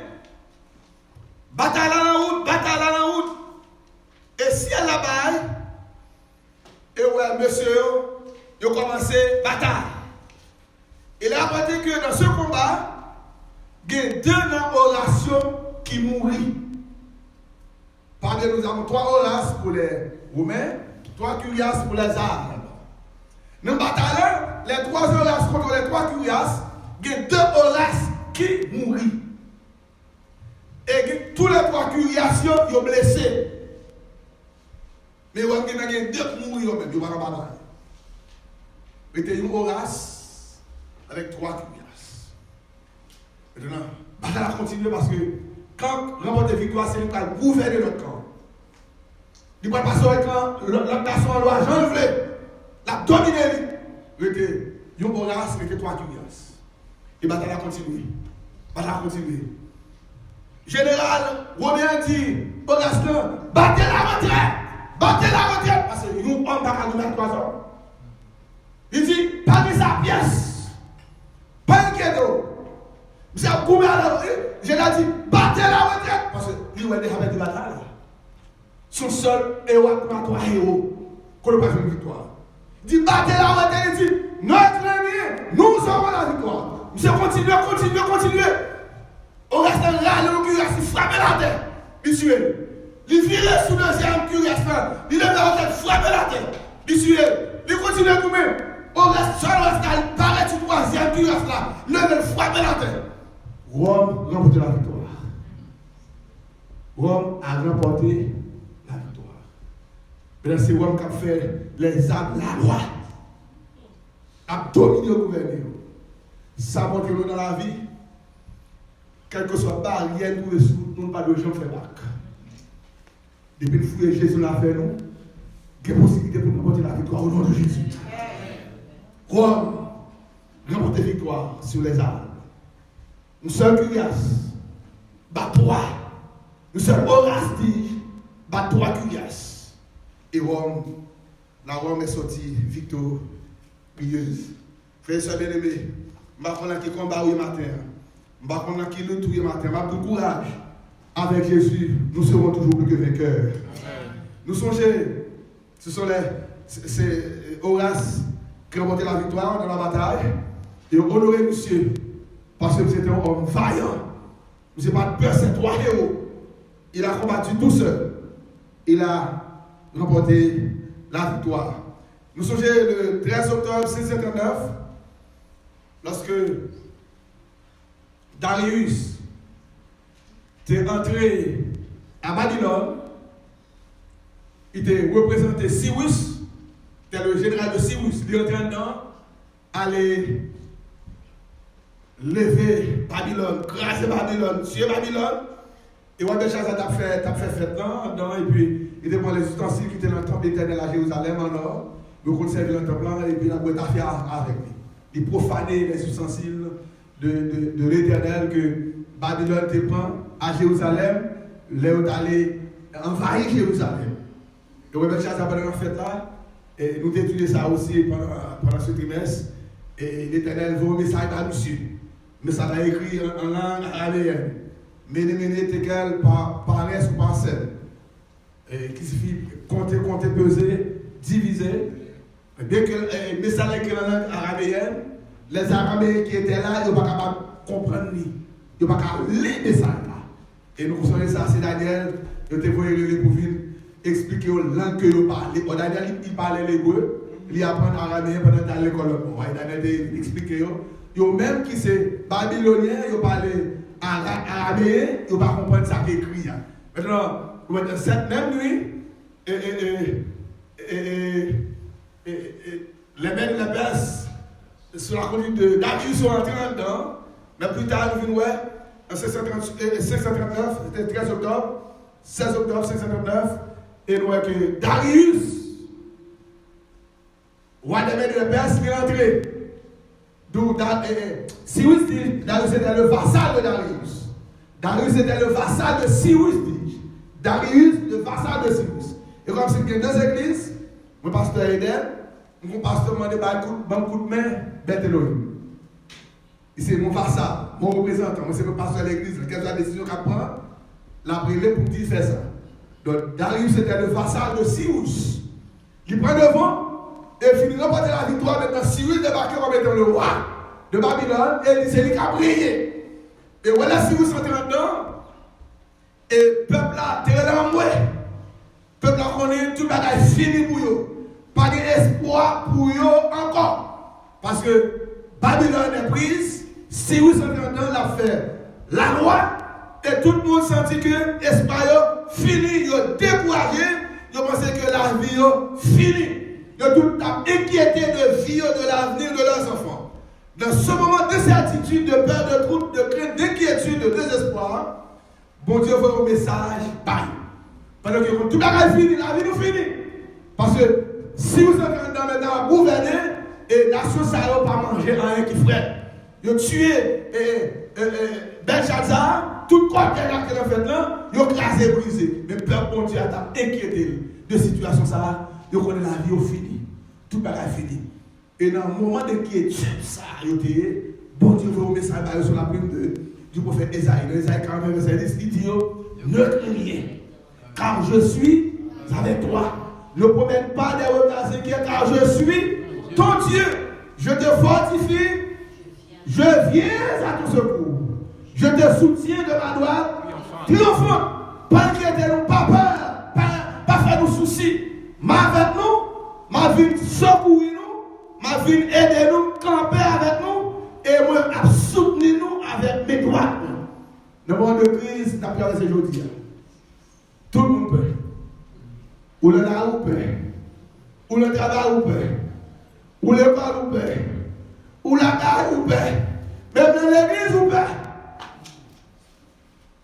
Bataille à la route. Et si elle la baille, et ouais, monsieur, il a commencé la bataille. Il a rapporté que dans ce combat, il y a 2 orations qui mourent. Parmi nous avons 3 Horaces pour les Romains, 3 Curias pour les Arabes. Dans la bataille, les 3 Horaces contre les 3 Curias, il y a 2 Horaces qui mourent. Et tous les 3 Curias sont blessés. Mais il y a 2 qui mourent, ils ne vont pas bataille. Il y a un Horace avec 3 Curias. Maintenant, la bataille continue parce que quand remporter victoire, c'est lui qui va gouverner notre camp. Il ne va pas passer au camp, l'autre nation en loi, j'en veux, la dominer. Il y a un Horace avec 3 Curias. Et la bataille continue. Général, Romain dit, Horace, battez la retraite. Parce que nous, on ne va pas nous mettre 3 hommes. Il dit, pas de sa pièce, pas un cadeau. Vous avez combien à la rue? Je l'ai dit, battez la retraite. Parce que lui, il a déjà fait des batailles. Son seul héros, 3 héros, qu'on n'a pas fait une victoire. Il dit, battez la retraite. Il dit, notre ennemi, nous aurons la victoire. Monsieur, continuez. On reste là, le Curias, il frappe la terre. Il tue. Il vire sous le deuxième Curias. Il lève la tête, frappe la terre. Il tue. Il continue à couper. On reste seul, il paraît du 3e Curias là. Il frappe la terre. Rome remporte la victoire. Rome a remporté la victoire. Maintenant, c'est Rome qui a fait les âmes, la loi. A dominé le gouvernement. Ça montre que dans la vie, quelle que soit la barrière, nous ne pas de gens faire bac. Depuis le fouet Jésus l'a fait, nous, il y a possibilité pour nous remporter la victoire au nom de Jésus. Rome remporte la victoire sur les âmes. Nous sommes Curias, bat 3. Nous sommes Horace, bat 3 Curias. Et Rome, la Rome est sortie victorieuse. Frères et sœurs bien-aimés, je ne sais pas qui combat le matin. Je ne sais pas qui lutte le matin. Je vous courage. Avec Jésus, nous serons toujours plus que vainqueurs. Nous songez, C'est Horace qui a remporté la victoire dans la bataille. Et honoré monsieur, parce que c'était un homme vaillant. Vous n'avez pas de peur, c'est trois héros. Il a combattu tout seul. Il a remporté la victoire. Nous sommes le 13 octobre 1659, lorsque Darius est entré à Babylone. Il était représenté Cyrus, c'était le général de Cyrus. Il est entré dedans, aller lever Babylone, craser Babylone, tuer Babylone. Et Belshazzar a fait fête dedans, et puis il demande les ustensiles qui étaient dans le temple éternel à Jérusalem en or. Le conserver dans le temple, et puis il a boîte à faire avec lui. Il profaner les ustensiles de l'éternel que Babylone te prend à Jérusalem, là où allé envahir Jérusalem. Et Belshazzar pendant la fête là, et nous étudions ça aussi pendant ce trimestre, et l'éternel veut un message à monsieur. Mais ça a écrit en langue araméenne. Méné, tekel, paresse ou parcelle. Qui signifie compter, peser, diviser. Bien que le message est écrit en langue araméenne, les Araméens qui étaient là, ils ne sont pas capables de comprendre. Ils ne sont pas capables de lire le message là. Et nous savons ça, c'est Daniel, il était venu pour venir expliquer aux langues que vous parlez. Daniel, il parlait l'hébreu, il apprend araméen pendant qu'il est à l'école. Daniel expliqué. Yo même qui c'est babylonien, yo parle araméen, yo pas comprendre ça qui est écrit. Maintenant, cette même nuit, les mêmes les Perses, sur la conduite de Darius sont entrés dedans, mais plus tard, nous venons en 539, c'était 13 octobre, 16 octobre 539, et nous voyons que Darius, roi des mêmes de Perse, est entré. Cyrus dit, Darius était le vassal de Darius. Darius était le vassal de Cyrus, dit. Darius, le vassal de Cyrus. Et comme c'est que deux églises, mon pasteur Eden, mon pasteur m'a demandé un coup de main, Beth Elohim. C'est mon vassal, mon représentant, moi c'est mon pasteur de l'église, quelle est la décision qu'il prend, la prière pour qu'il fasse ça. Donc Darius était le vassal de Cyrus. Il prend devant. Et finit remporter la victoire. Maintenant, Cyrus débarque comme étant le roi de Babylone. Et c'est lui qui a brillé. Et voilà Cyrus entré dedans. Et le peuple là, terre dans moi. Le peuple là, connaît tout le bagage fini pour eux. Pas d'espoir pour eux encore. Parce que Babylone est prise. Cyrus entré dedans, l'a fait la loi. Et tout le monde sentit que l'espoir fini. Ils ont découragé. Ils ont pensé que la vie est finie. Ils ont tout inquiété de vie, de l'avenir de leurs enfants. Dans ce moment d'incertitude, de peur, de trouble, de crainte, d'inquiétude, de désespoir, bon Dieu veut un message, bye. Pendant que tout le monde est fini, la vie nous finit. Parce que si vous êtes maintenant à gouverner, et la nation ça n'a pas mangé rien qui ferait. Ils ont tué Belshazzar, tout le corps qui a fait là, ils ont crasé, brisé. Mais peur, bon Dieu a inquiété de situation ça. Ils connaissent la vie au fini. Tout le monde est fini. Et dans le moment d'inquiétude, ça a été, bon Dieu veut un message sur la plume du prophète Esaïe. Dans Esaïe 40, verset 10, il dit, ne crains rien, car je suis avec toi. Ne promène pas des retards inquiets, car je suis ton Dieu. Je te fortifie, je viens à ton secours. Je te soutiens de ma droite triomphante. Pas inquiétez-nous, pas peur, pas faire nous soucis. Ma avec nous, ma vie secourir nous, ma vie aider nous, camper avec nous, et moi soutenir nous avec mes droits. Dans le moment de crise, nous avons ces jours. Tout le monde peut. Ou le là ou peut. Ou le travail ou peut. Ou l'école ou peut. Ou la gare ou peut. Même dans l'église ou peut.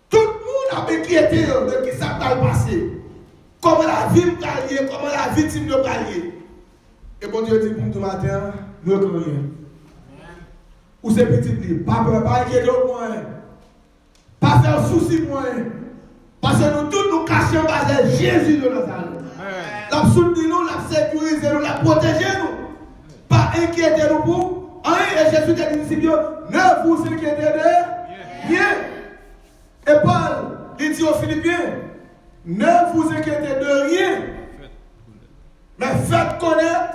Tout le monde a inquiété de qui ça va passer. Comment la vie me pallier, comment la victime me pallier. Et bon Dieu dit pour nous matin, ne crains rien. Ou c'est petit livre, pas peur, pas inquiéter au moins. Pas faire souci pour moi. Parce que nous tous nous cachons par Jésus de Nazareth. La soutenir nous, la sécuriser nous, la protéger nous. Pas inquiéter nous pour rien. Et Jésus a dit, ne vous inquiétez de rien. Et Paul, il dit aux Philippiens, ne vous inquiétez de rien. Mais faites connaître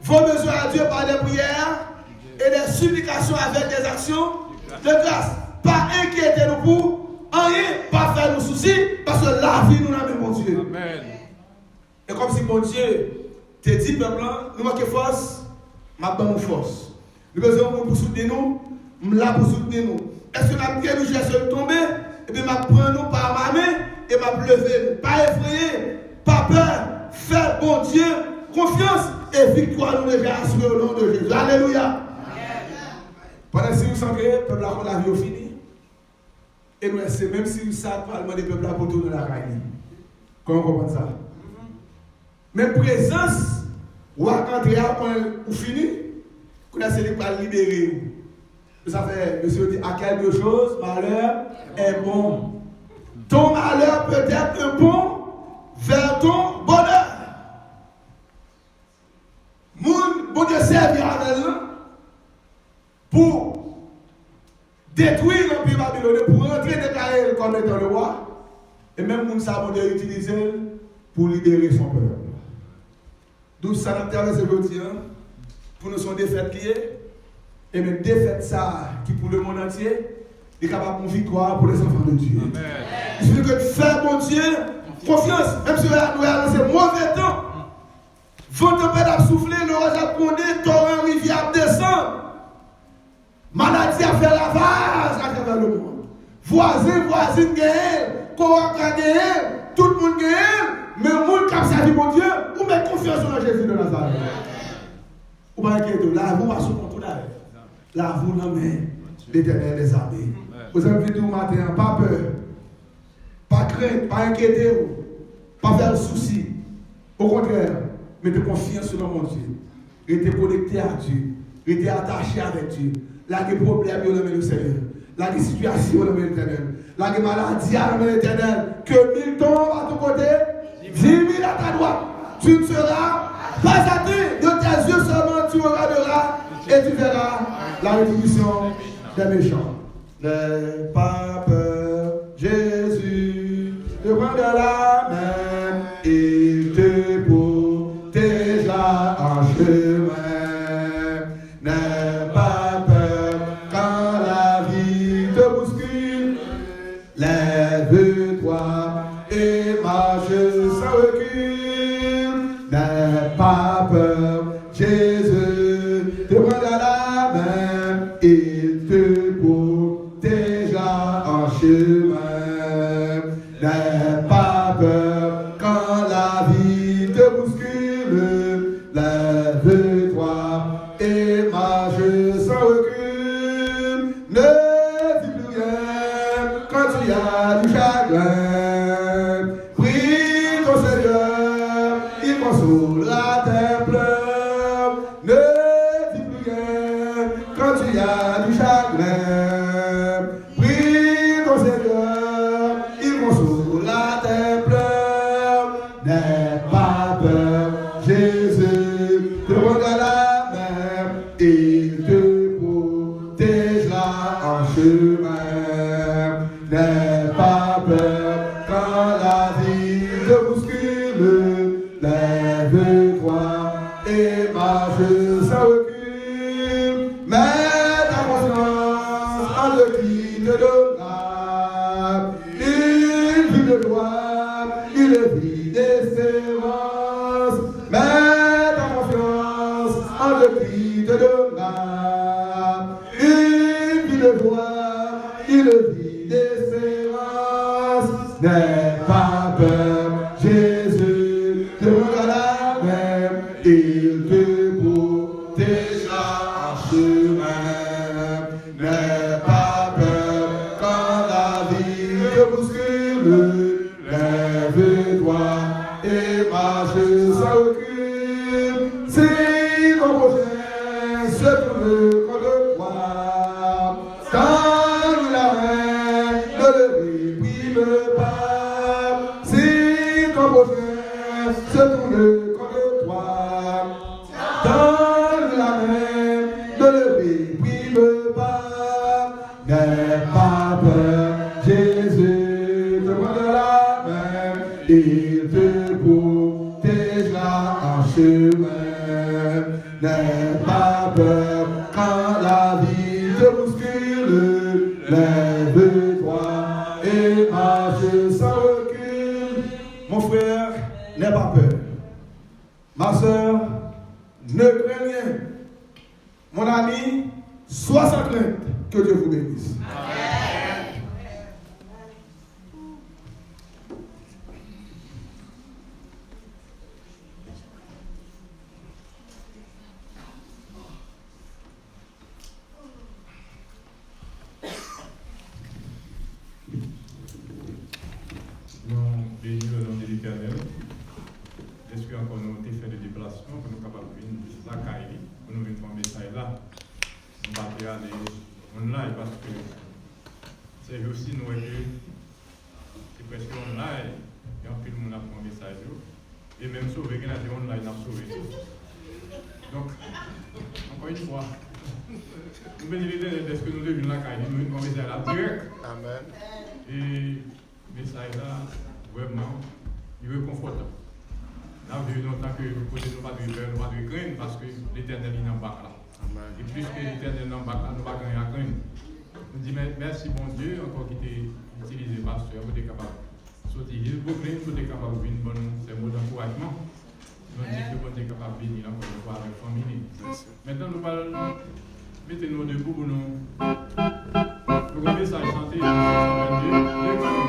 vos besoins à Dieu par des prières et des supplications avec des actions de grâce. Pas inquiétez-nous pour rien, pas faire nos soucis, parce que la vie nous l'a mis, mon Dieu. Amen. Et comme si mon Dieu te dit, peuple, nous manquons force, ma bonne force. Nous besoin pour soutenir nous, là pour soutenir nous. Est-ce que la prière nous cherche à tomber? Et bien, je prends nous par ma main et je lever. Pas effrayé, pas peur. Faire bon Dieu confiance et victoire nous déjà assurée au nom de Jésus. Alléluia. Pendant que vous sentez, le peuple a la vie au fini. Et nous laissons, même si ça parle des peuples pour tourner la caille. Comment on comprend ça? Mais présence, ou à quand vous fini, vous laissez les pas libérer. Ça fait, monsieur dit, à quelque chose, malheur est bon. Ton malheur peut être un pont vers ton bonheur. Mon Dieu servira avec nous pour détruire l'empire babylonien, pour rentrer déclarer comme étant le roi. Et même mon savon Dieu utiliser pour libérer son peuple. D'où ça n'a pas aujourd'hui, pour nous son défaite qui est. Et même défaite ça qui pour le monde entier est capable de victoire pour les enfants de Dieu. Il suffit que de faire mon Dieu confiance, même si nous avons ces mauvais temps. Vent tempête a soufflé, l'orage a pondé, torrent, rivière descend. Maladie a fait lavage à travers le monde. Voisine gagne, Koraka gagne, tout le monde gagne, mais le monde qui a servi mon Dieu, ou met confiance en Jésus de Nazareth. Ou pas inquiéter, là vous va sous contrôle. Là vous dans main l'Éternel des armées. Vous avez vu tout matin, pas peur, pas crainte, pas inquiéter, pas faire de soucis. Au contraire, mettez confiance sur mon Dieu. Restez connecté à Dieu. Restez attaché avec Dieu. Là, des problèmes, il y a le Seigneur. Là, des situations, il y a l'Éternel. Là, des maladies, il y a l'Éternel. Que 1000 tombent à ton côté, 10 000 à ta droite. Tu ne seras pas atteint. De tes yeux seulement, tu regarderas et tu verras la rétribution des méchants. N'aie pas peur, Jésus te prendra la main et te protégera en chemin. N'aie pas peur quand la vie te bouscule. Lève-toi et marche sans recul. N'aie pas peur, Jésus te prendra la main et te protégera en chemin. N'aie pas peur quand la vie te bouscule. Lève-toi et marche sans recul. Ne dis plus rien quand tu as du chagrin. Prie ton Seigneur, il consolera tes pleurs. Ne dis plus rien quand tu as du chagrin. Prie ton Seigneur, il consolera tes pleurs. N'aie pas peur, Jésus te prendra la main et te protégera en chemin. N'aie pas peur quand la vie te bouscule. Lève-toi et marche sans recul. Mets ta confiance en le qui te donnera une vie de gloire, une vie d'espérance. Mets ta confiance en le qui te donnera une vie de gloire, une vie d'espérance. N'aie pas peur, Jésus te prendra la main et il te protégera en chemin. N'aie pas peur quand la vie te bouscule. Lève-toi et marche sans recul. Si ton prochain se trouve contre toi, tends la main, ne le réprime pas. Si ton prochain se trouve contre toi, tends la main, ne le réprime pas. N'aie pas peur, Jésus te prendra la main et il te protégera en chemin. Mon ami, sois sans crainte. Que Dieu vous bénisse. Bénis le nom de l'Éternel. Est-ce qu'encore nous avons fait des déplacements pour nous capables de venir jusqu'à la Kaili, pour nous venir tomber ça et là. Nous ne pouvons pas aller online parce que c'est aussi nous c'est presque online. Et en plus, nous avons un message. Et même sauver, quand on a dit online, on a sauvé. Donc, encore une fois, nous bénissons l'Éternel. Est-ce que nous devons la Kaili, nous venons tomber ça là direct. Amen. Et le message là, vraiment, il est confortable. Là, vous avez longtemps que nous ne pas de peur, nous pas de crainte parce que l'Éternel est en bas là. Et plus que l'Éternel est en bas là, nous ne pas gagner à craindre. Nous disons merci bon Dieu, encore qui t'a utilisé pasteur, vous êtes capable de sortir le problème, vous êtes capable de venir c'est un mot d'encouragement. Nous disons que vous êtes capable de venir encore une fois avec la famille. Maintenant, nous parlons, mettez-nous debout pour nous. Nous avons ça chanter dans le 622.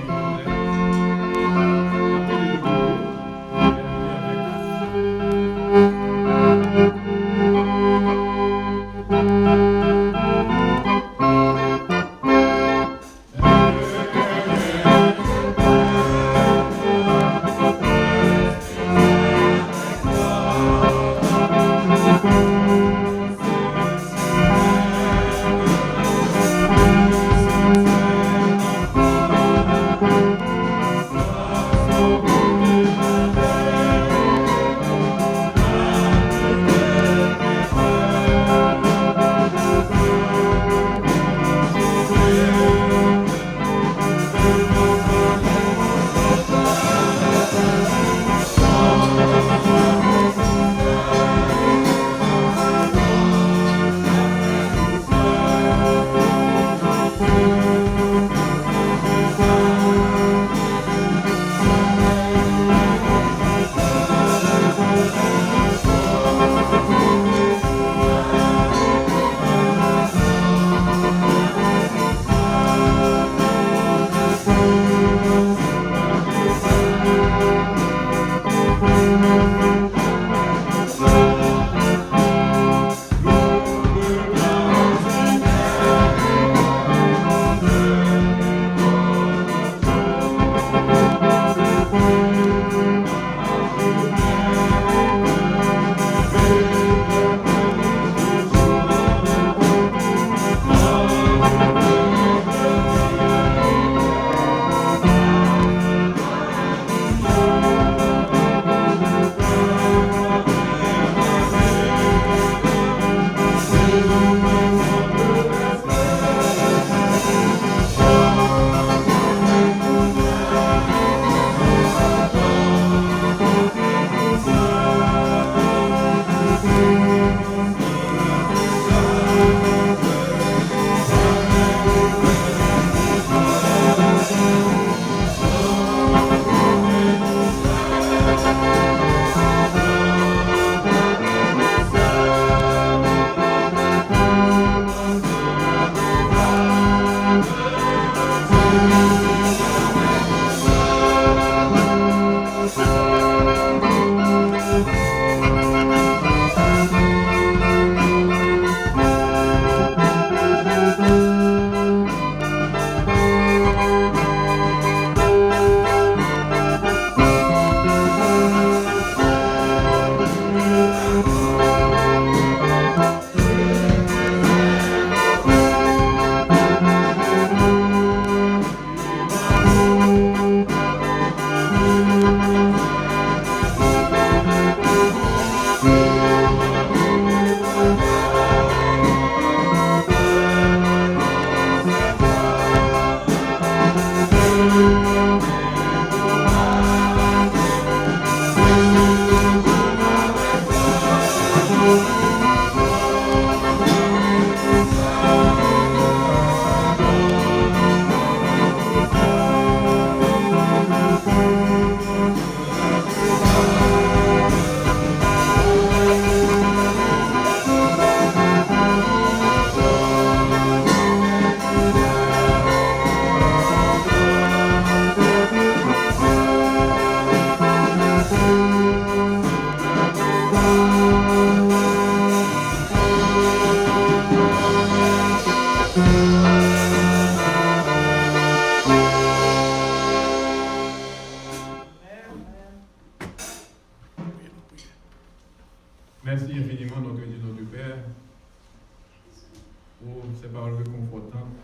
pour ces paroles réconfortantes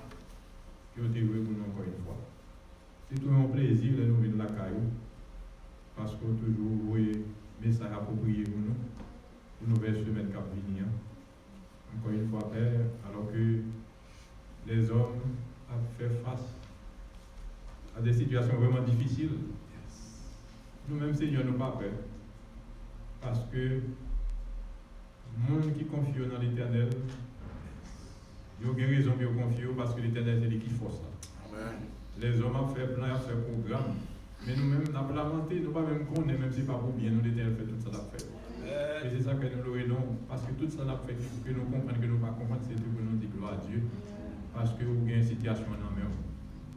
qui ont été jouées pour nous encore une fois. C'est toujours un plaisir de nous venir de la caillou, parce qu'on toujours voyé message approprié pour nous, nouvelle semaine qui va venir. Encore une fois, Père, alors que les hommes ont fait face à des situations vraiment difficiles, nous-mêmes, Seigneur, nous pas peur. Parce que le monde qui confie dans l'Éternel, il y a une raison pour confier parce que l'Éternel, c'est lui qui force ça. Les hommes ont fait plein, ont fait programme. Mais nous-mêmes, nous avons lamenté, nous ne pas même connaître, même si ce n'est pas pour bien, nous l'Éternel fait tout ça, l'a fait. Et c'est ça que nous le non, parce que tout ça l'a fait pour que nous comprenions que nous ne pas comprendre, c'est pour nous dire gloire à Dieu. Parce que vous avez une situation dans la main.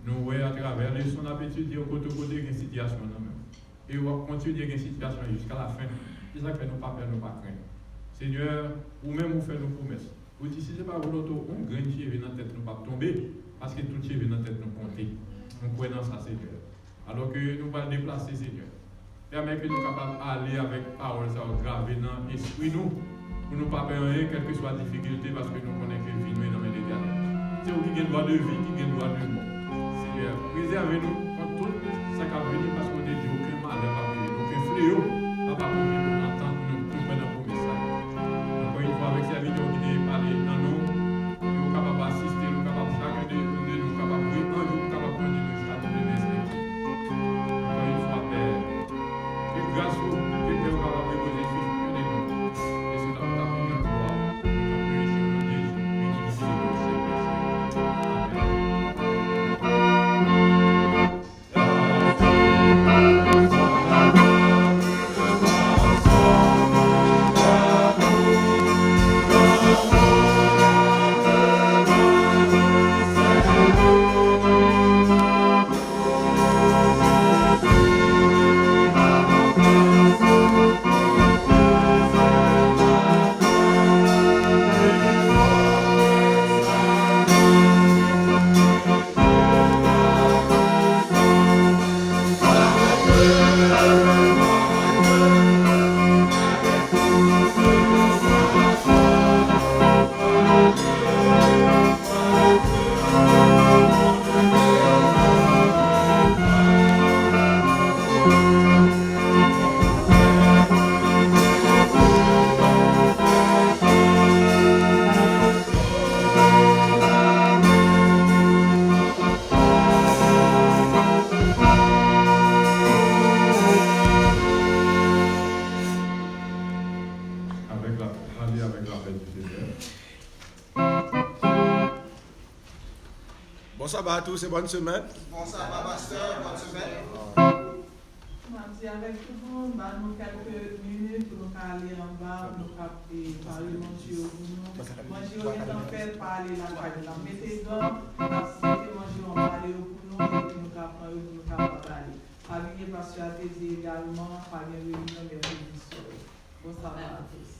Nous voyons à travers les son habitude, dire côté côté, il y a une situation dans la main. Et on va continuer à une situation jusqu'à la fin. C'est ça que nous pas peur, nous pas craindre. Seigneur, ou même vous faites nos promesses. Vous dites, si ce n'est pas votre auto, on graine qui est venu dans la tête, nous pas tomber, parce que tout qui est venu dans la tête, nous compter. Nous croyons dans ça, Seigneur. Alors que nous allons déplacer, Seigneur. Permet que nous soyons capables d'aller avec parole, ça va graver dans l'esprit nous, pour ne pas perdre rien, quelle que soit la difficulté, parce que nous connaissons que vie nous est dans l'Éternel. C'est vous qui avez une droit de vie, qui avez une droit de mort. Seigneur, préservez-nous contre tout ça qui va venir, parce qu'on est dit aucun malheur va venir, aucun fléau va pas venir pour entendre nous prenons pour message. Encore une fois, avec ces vidéos qui nous parlé dans nous, nous sommes capables d'assister, nous sommes capables chacun de nous, capables de prendre, nous capables de prendre nos chats de l'inspecter. Encore une fois, Père, que grâce au que Père va reposer sur nous de nous. Et c'est dans ta première gloire, nous t'appuyer sur nos Jésus, bénéficie de nos Seigneur. Bon sabbat à tous et bonne semaine. Bon sabbat, pasteur, bonne semaine. Avec tout le monde, nous quelques minutes pour nous aller en bas, nous parler manger au bout. Manger au temps fait parler la mettez dedans, manger on parler au bout nous et nous capable nous parler. Famille pasteur a dit également, famille réunion mercredi soir. Bon sabbat à tous.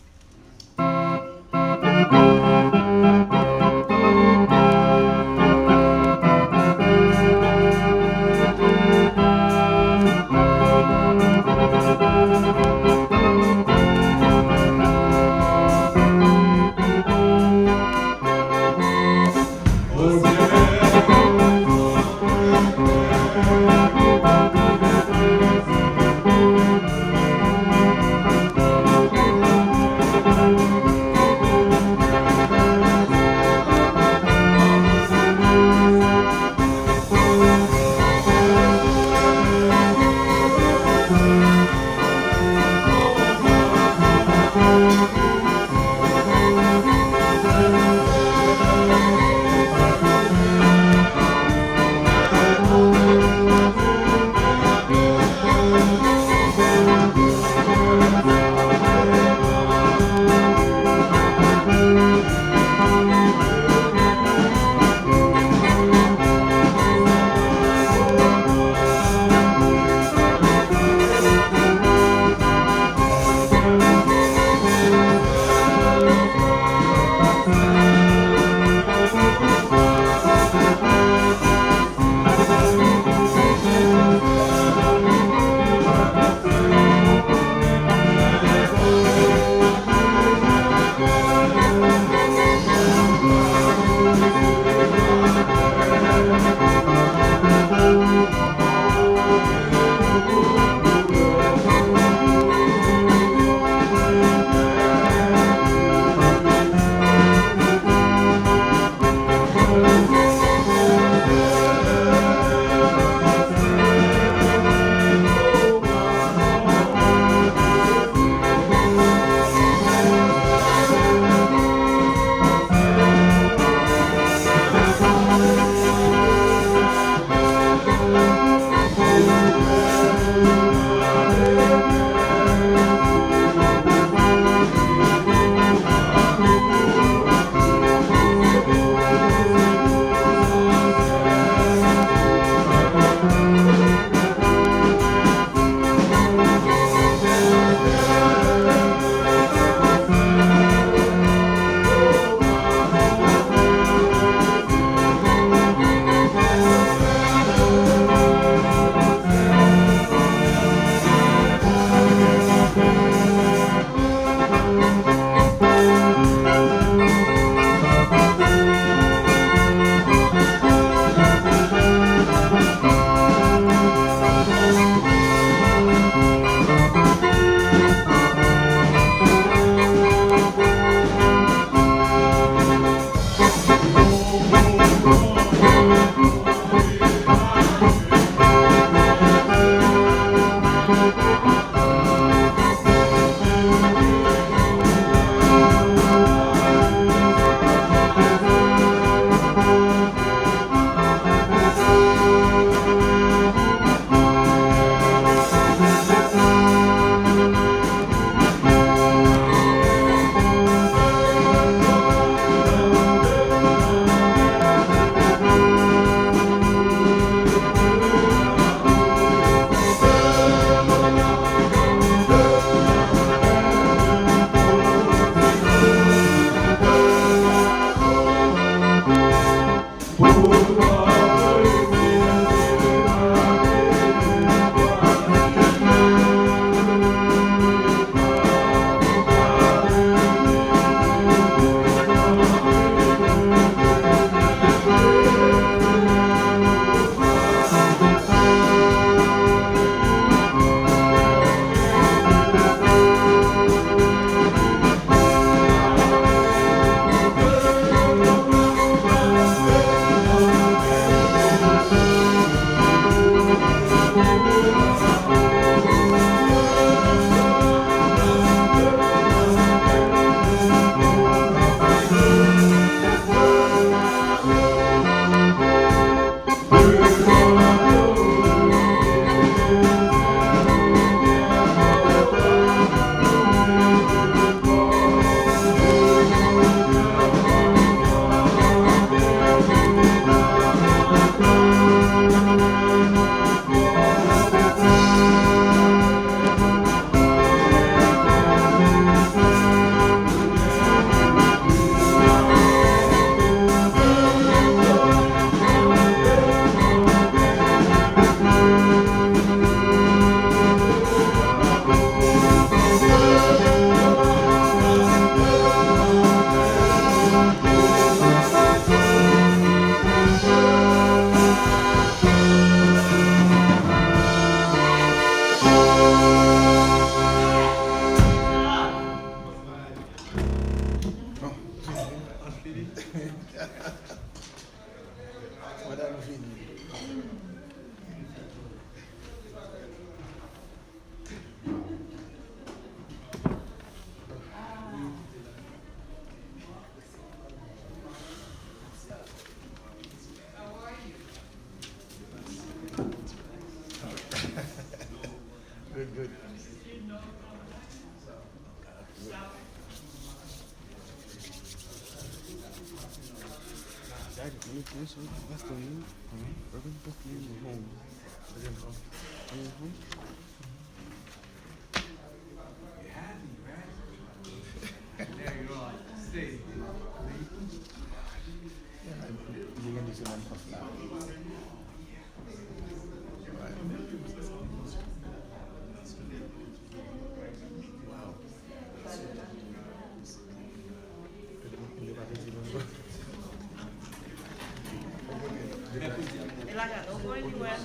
Madame Vini. Good. Daddy, can you finish with the best of you? Urban best of you home. You're happy, right? There you are. Stay. You're gonna do some unpuffed now. El agador foi de US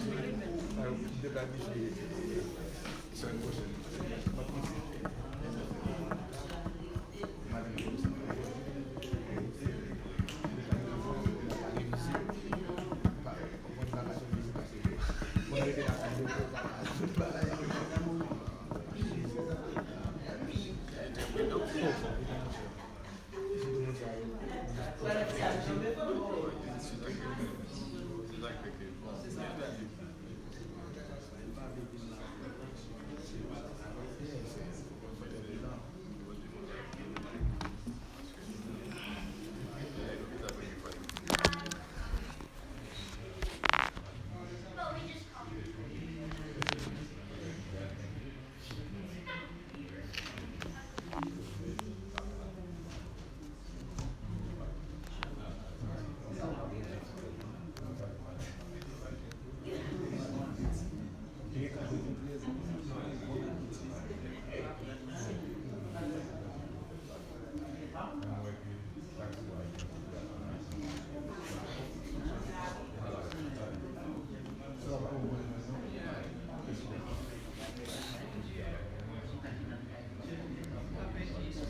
Like the kid.